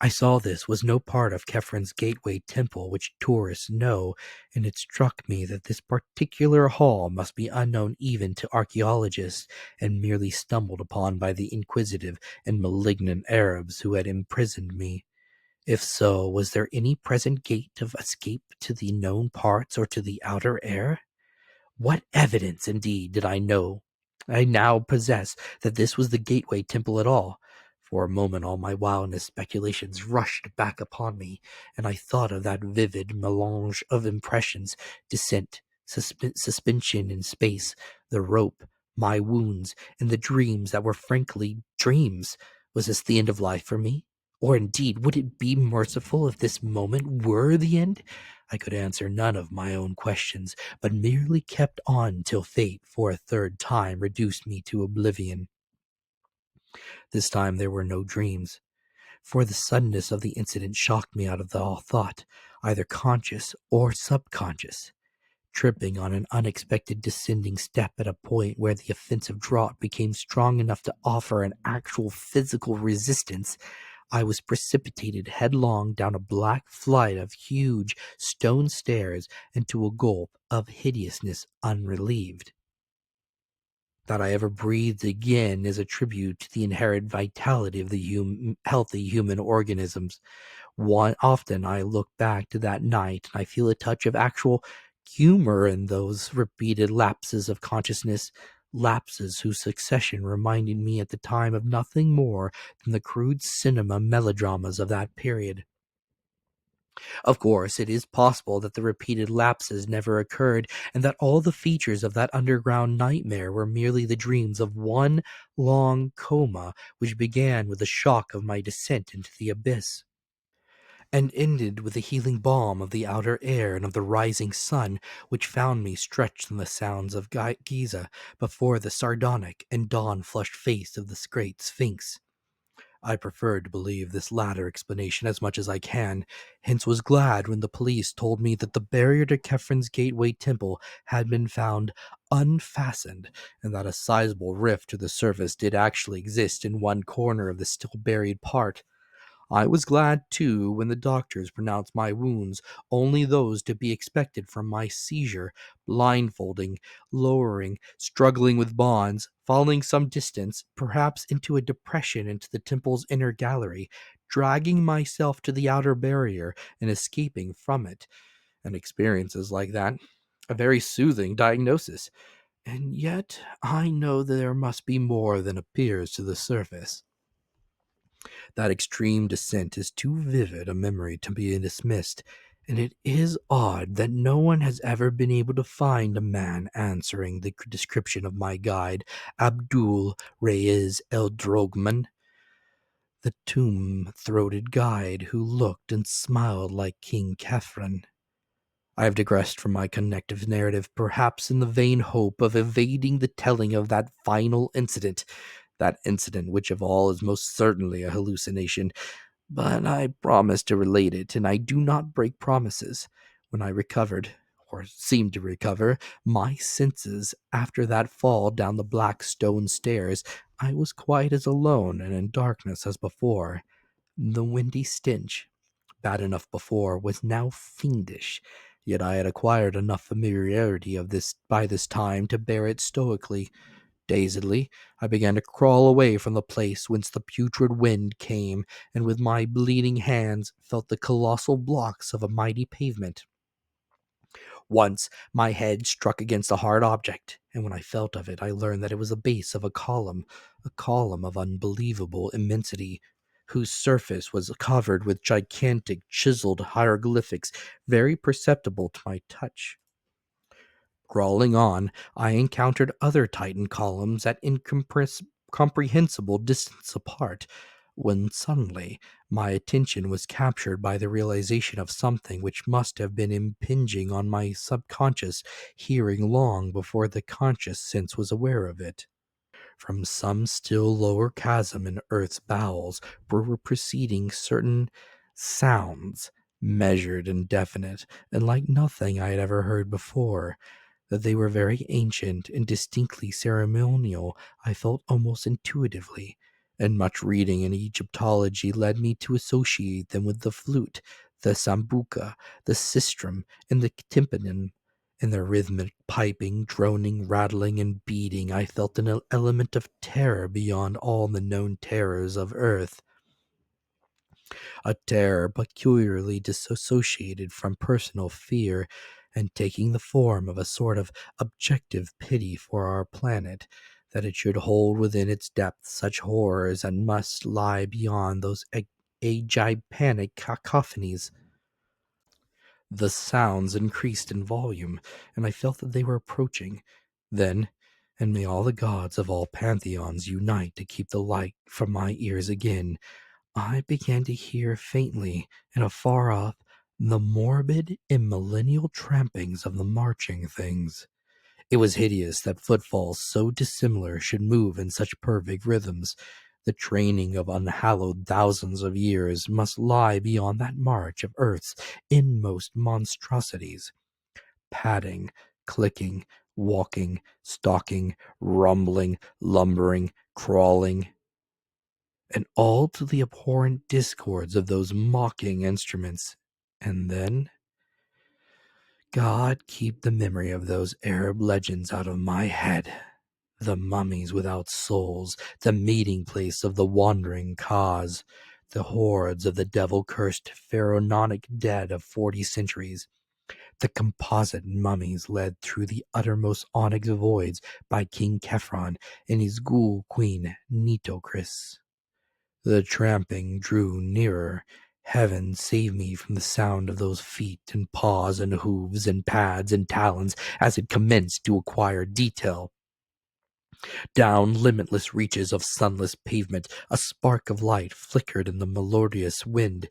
I saw this was no part of Kefren's gateway temple which tourists know, and it struck me that this particular hall must be unknown even to archaeologists, and merely stumbled upon by the inquisitive and malignant Arabs who had imprisoned me. If so, was there any present gate of escape to the known parts or to the outer air? What evidence, indeed, did I now possess that this was the gateway temple at all? For a moment all my wildest speculations rushed back upon me, and I thought of that vivid melange of impressions, descent, suspension in space, the rope, my wounds, and the dreams that were frankly dreams. Was this the end of life for me? Or indeed, would it be merciful if this moment were the end? I could answer none of my own questions, but merely kept on till fate, for a third time, reduced me to oblivion. This time there were no dreams, for the suddenness of the incident shocked me out of all thought, either conscious or subconscious. Tripping on an unexpected descending step at a point where the offensive draught became strong enough to offer an actual physical resistance, I was precipitated headlong down a black flight of huge stone stairs into a gulf of hideousness unrelieved. That I ever breathed again is a tribute to the inherent vitality of the healthy human organisms. Often I look back to that night and I feel a touch of actual humor in those repeated lapses of consciousness, lapses whose succession reminded me at the time of nothing more than the crude cinema melodramas of that period. Of course, it is possible that the repeated lapses never occurred, and that all the features of that underground nightmare were merely the dreams of one long coma which began with the shock of my descent into the abyss, and ended with the healing balm of the outer air and of the rising sun, which found me stretched on the sounds of Giza before the sardonic and dawn-flushed face of the great Sphinx. I preferred to believe this latter explanation as much as I can, hence was glad when the police told me that the barrier to Kefren's gateway temple had been found unfastened, and that a sizable rift to the surface did actually exist in one corner of the still buried part. I was glad, too, when the doctors pronounced my wounds only those to be expected from my seizure, blindfolding, lowering, struggling with bonds, falling some distance, perhaps into a depression into the temple's inner gallery, dragging myself to the outer barrier, and escaping from it. And experiences like that, a very soothing diagnosis. And yet I know that there must be more than appears to the surface. That extreme descent is too vivid a memory to be dismissed, and it is odd that no one has ever been able to find a man answering the description of my guide, Abdul Reyes El Drogman, the tomb-throated guide who looked and smiled like King Kefren. I have digressed from my connective narrative, perhaps in the vain hope of evading the telling of that final incident. That incident, which of all is most certainly a hallucination, but I promise to relate it, and I do not break promises. When I recovered, or seemed to recover, my senses after that fall down the black stone stairs, I was quite as alone and in darkness as before. The windy stench, bad enough before, was now fiendish, yet I had acquired enough familiarity of this by this time to bear it stoically. Dazedly, I began to crawl away from the place whence the putrid wind came, and with my bleeding hands felt the colossal blocks of a mighty pavement. Once my head struck against a hard object, and when I felt of it, I learned that it was the base of a column of unbelievable immensity, whose surface was covered with gigantic chiseled hieroglyphics, very perceptible to my touch. Crawling on, I encountered other Titan columns at incomprehensible distance apart, when suddenly my attention was captured by the realization of something which must have been impinging on my subconscious hearing long before the conscious sense was aware of it. From some still lower chasm in earth's bowels were proceeding certain sounds, measured and definite, and like nothing I had ever heard before. That they were very ancient and distinctly ceremonial, I felt almost intuitively, and much reading in Egyptology led me to associate them with the flute, the sambuca, the sistrum, and the tympanum. In their rhythmic piping, droning, rattling, and beating, I felt an element of terror beyond all the known terrors of earth, a terror peculiarly disassociated from personal fear, and taking the form of a sort of objective pity for our planet, that it should hold within its depths such horrors and must lie beyond those aegypanic cacophonies. The sounds increased in volume, and I felt that they were approaching. Then, and may all the gods of all pantheons unite to keep the light from my ears again, I began to hear faintly and afar off the morbid and millennial trampings of the marching things. It was hideous that footfalls so dissimilar should move in such perfect rhythms. The training of unhallowed thousands of years must lie beyond that march of earth's inmost monstrosities. Padding, clicking, walking, stalking, rumbling, lumbering, crawling, and all to the abhorrent discords of those mocking instruments. And then, God keep the memory of those Arab legends out of my head. The mummies without souls, the meeting place of the wandering cause, the hordes of the devil-cursed pharaonic dead of 40 centuries, the composite mummies led through the uttermost onyx voids by King Kefron and his ghoul queen Nitocris. The tramping drew nearer. Heaven save me from the sound of those feet and paws and hooves and pads and talons as it commenced to acquire detail. Down limitless reaches of sunless pavement, a spark of light flickered in the melodious wind,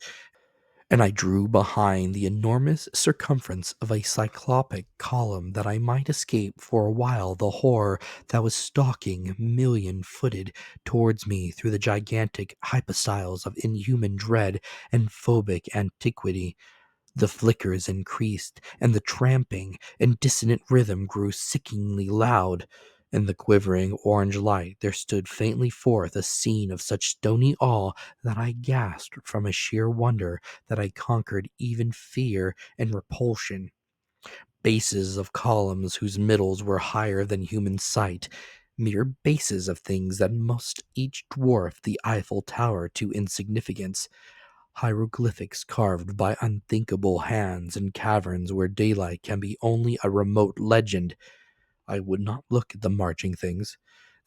and I drew behind the enormous circumference of a cyclopic column that I might escape for a while the horror that was stalking million-footed towards me through the gigantic hypostyles of inhuman dread and phobic antiquity. The flickers increased, and the tramping and dissonant rhythm grew sickeningly loud. In the quivering orange light there stood faintly forth a scene of such stony awe that I gasped from a sheer wonder that I conquered even fear and repulsion. Bases of columns whose middles were higher than human sight, mere bases of things that must each dwarf the Eiffel Tower to insignificance, hieroglyphics carved by unthinkable hands in caverns where daylight can be only a remote legend. I would not look at the marching things.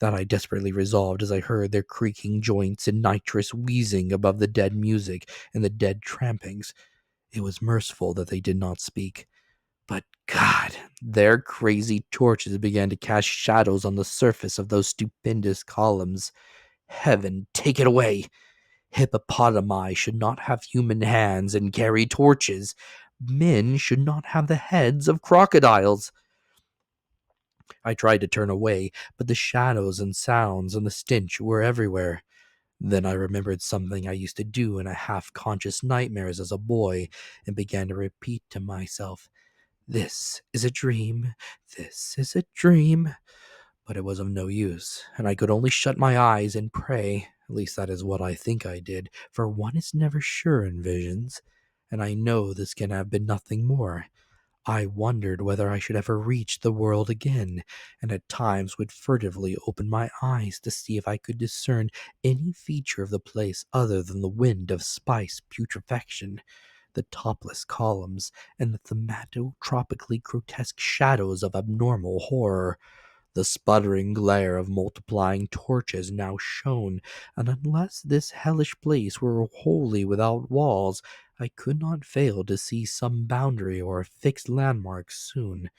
That I desperately resolved as I heard their creaking joints and nitrous wheezing above the dead music and the dead trampings. It was merciful that they did not speak. But God, their crazy torches began to cast shadows on the surface of those stupendous columns. Heaven, take it away! Hippopotami should not have human hands and carry torches. Men should not have the heads of crocodiles. I tried to turn away, but the shadows and sounds and the stench were everywhere. Then I remembered something I used to do in a half-conscious nightmares as a boy, and began to repeat to myself, "This is a dream. This is a dream." But it was of no use, and I could only shut my eyes and pray. At least that is what I think I did, for one is never sure in visions, and I know this can have been nothing more. I wondered whether I should ever reach the world again, and at times would furtively open my eyes to see if I could discern any feature of the place other than the wind of spice putrefaction, the topless columns, and the thematotropically grotesque shadows of abnormal horror. The sputtering glare of multiplying torches now shone, and unless this hellish place were wholly without walls, I could not fail to see some boundary or fixed landmark soon.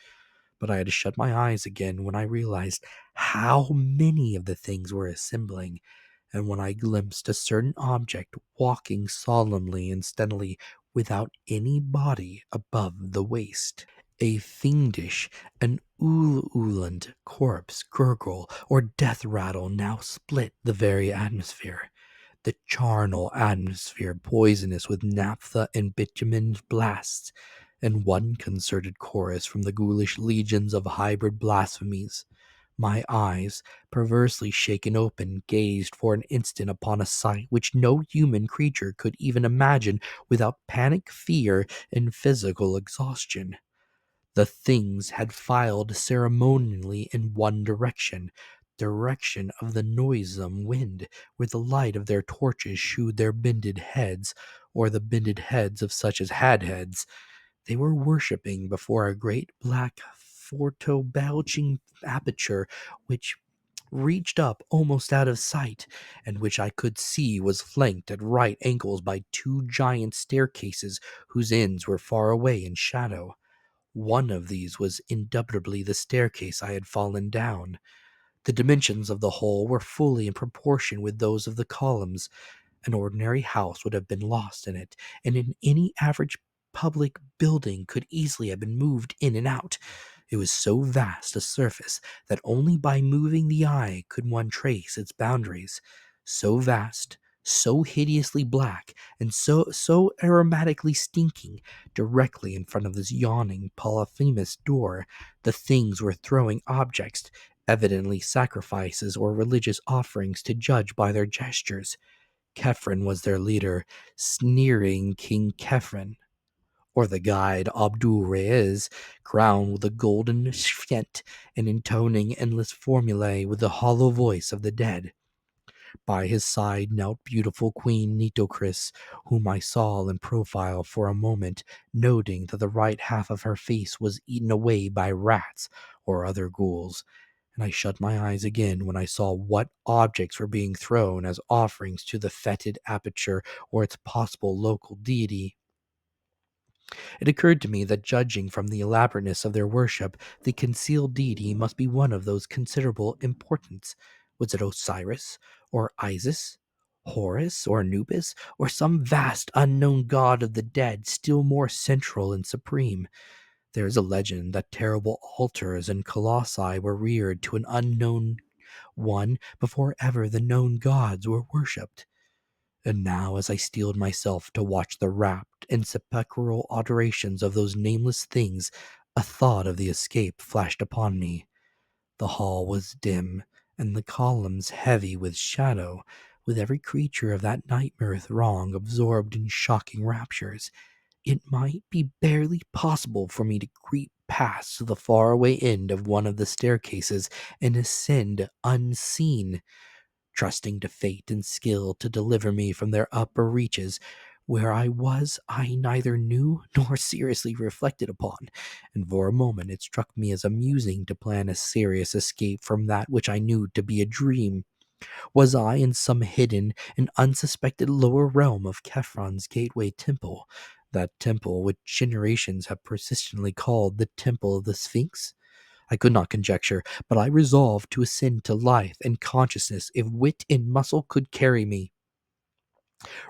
But I had to shut my eyes again when I realized how many of the things were assembling, and when I glimpsed a certain object walking solemnly and steadily without any body above the waist. A fiendish and ululant corpse gurgle or death rattle now split the very atmosphere. The charnel atmosphere poisonous with naphtha and bitumen blasts, and one concerted chorus from the ghoulish legions of hybrid blasphemies. My eyes, perversely shaken open, gazed for an instant upon a sight which no human creature could even imagine without panic fear and physical exhaustion. The things had filed ceremonially in one direction of the noisome wind, where the light of their torches shewed their bended heads, or the bended heads of such as had heads. They were worshipping before a great black belching aperture which reached up almost out of sight, and which I could see was flanked at right angles by two giant staircases whose ends were far away in shadow. One of these was indubitably the staircase I had fallen down. The dimensions of the whole were fully in proportion with those of the columns. An ordinary house would have been lost in it, and in any average public building could easily have been moved in and out. It was so vast a surface that only by moving the eye could one trace its boundaries. So vast, so hideously black, and so aromatically stinking. Directly in front of this yawning polyphemus door, the things were throwing objects, evidently sacrifices or religious offerings to judge by their gestures. Kefren was their leader, sneering King Kefren, or the guide Abdul Reyes, crowned with a golden shfent and intoning endless formulae with the hollow voice of the dead. By his side knelt beautiful Queen Nitocris, whom I saw in profile for a moment, noting that the right half of her face was eaten away by rats or other ghouls, and I shut my eyes again when I saw what objects were being thrown as offerings to the fetid aperture or its possible local deity. It occurred to me that judging from the elaborateness of their worship, the concealed deity must be one of those considerable importance. Was it Osiris, or Isis, Horus, or Anubis, or some vast unknown god of the dead still more central and supreme? There is a legend that terrible altars and colossi were reared to an unknown one before ever the known gods were worshipped. And now, as I steeled myself to watch the rapt and sepulchral adorations of those nameless things, a thought of the escape flashed upon me. The hall was dim, and the columns heavy with shadow, with every creature of that nightmare throng absorbed in shocking raptures. It might be barely possible for me to creep past to the faraway end of one of the staircases and ascend unseen, trusting to fate and skill to deliver me from their upper reaches. Where I was, I neither knew nor seriously reflected upon, and for a moment it struck me as amusing to plan a serious escape from that which I knew to be a dream. Was I in some hidden and unsuspected lower realm of Kefron's gateway temple, that temple which generations have persistently called the Temple of the Sphinx? I could not conjecture, but I resolved to ascend to life and consciousness if wit and muscle could carry me.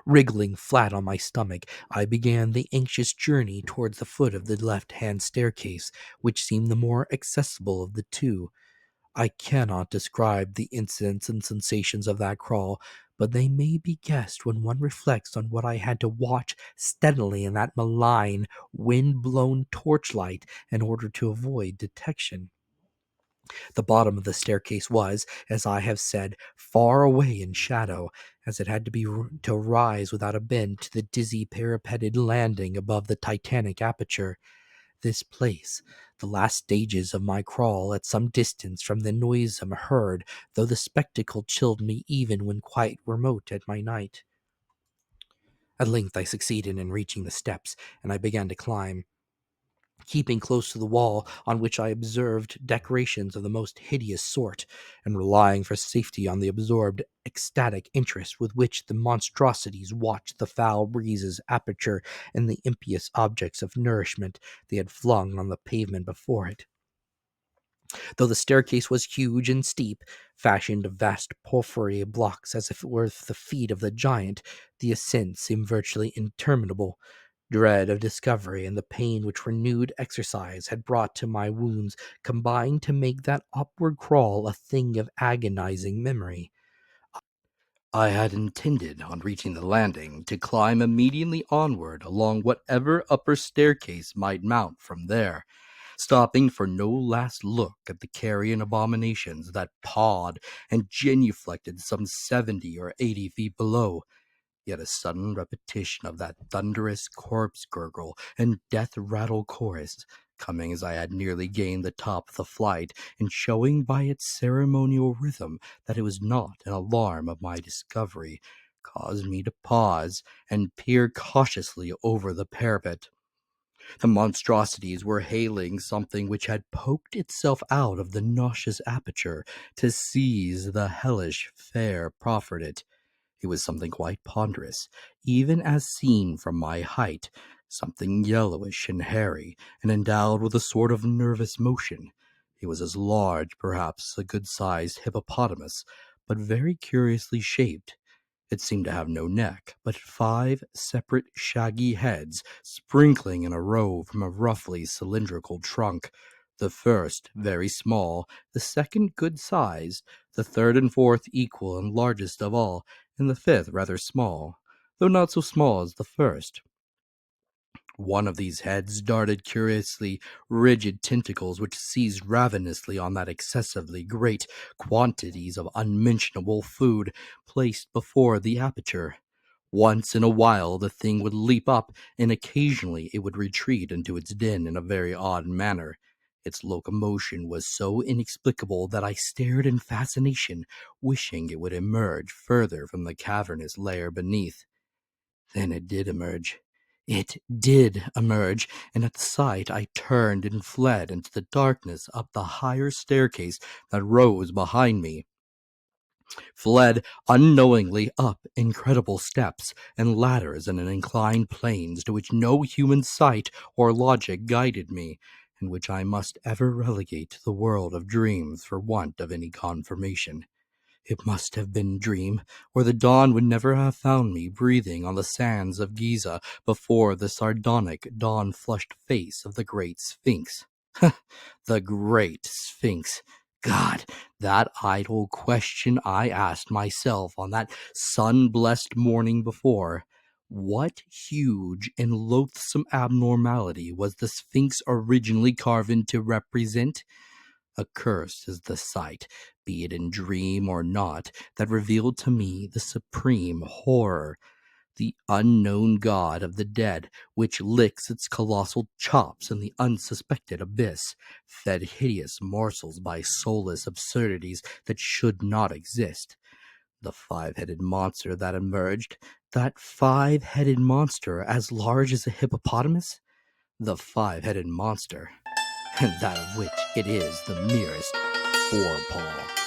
Wriggling flat on my stomach, I began the anxious journey towards the foot of the left-hand staircase, which seemed the more accessible of the two. I cannot describe the incidents and sensations of that crawl, but they may be guessed when one reflects on what I had to watch steadily in that malign, wind-blown torchlight in order to avoid detection. The bottom of the staircase was, as I have said, far away in shadow, as it had to be to rise without a bend to the dizzy parapeted landing above the Titanic aperture. This place, the last stages of my crawl at some distance from the noisome herd, though the spectacle chilled me even when quite remote at my night. At length I succeeded in reaching the steps, and I began to climb, keeping close to the wall on which I observed decorations of the most hideous sort, and relying for safety on the absorbed, ecstatic interest with which the monstrosities watched the foul breeze's aperture and the impious objects of nourishment they had flung on the pavement before it. Though the staircase was huge and steep, fashioned of vast porphyry blocks as if it were the feet of the giant, the ascent seemed virtually interminable. Dread of discovery and the pain which renewed exercise had brought to my wounds combined to make that upward crawl a thing of agonizing memory. I had intended, on reaching the landing, to climb immediately onward along whatever upper staircase might mount from there, stopping for no last look at the carrion abominations that pawed and genuflected some 70 or 80 feet below. Yet a sudden repetition of that thunderous corpse gurgle and death rattle chorus, coming as I had nearly gained the top of the flight, and showing by its ceremonial rhythm that it was not an alarm of my discovery, caused me to pause and peer cautiously over the parapet. The monstrosities were hailing something which had poked itself out of the nauseous aperture to seize the hellish fare proffered it. It was something quite ponderous, even as seen from my height, something yellowish and hairy, and endowed with a sort of nervous motion. It was as large, perhaps, a good-sized hippopotamus, but very curiously shaped. It seemed to have no neck, but 5 separate shaggy heads sprinkling in a row from a roughly cylindrical trunk. The first very small, the second good-sized, the third and fourth equal and largest of all, and the fifth rather small, though not so small as the first. One of these heads darted curiously rigid tentacles which seized ravenously on that excessively great quantities of unmentionable food placed before the aperture. Once in a while the thing would leap up, and occasionally it would retreat into its den in a very odd manner. Its locomotion was so inexplicable that I stared in fascination, wishing it would emerge further from the cavernous lair beneath. Then it did emerge. It did emerge, and at the sight I turned and fled into the darkness up the higher staircase that rose behind me. Fled unknowingly up incredible steps and ladders and inclined planes to which no human sight or logic guided me, and which I must ever relegate to the world of dreams for want of any confirmation. It must have been a dream, or the dawn would never have found me breathing on the sands of Giza before the sardonic, dawn-flushed face of the Great Sphinx. The Great Sphinx. God, that idle question I asked myself on that sun-blessed morning before. What huge and loathsome abnormality was the Sphinx originally carven to represent? Accursed is the sight, be it in dream or not, that revealed to me the supreme horror, the unknown god of the dead, which licks its colossal chops in the unsuspected abyss, fed hideous morsels by soulless absurdities that should not exist. The 5-headed monster that emerged, that 5-headed monster as large as a hippopotamus, the 5-headed monster, and that of which it is the merest forepaw.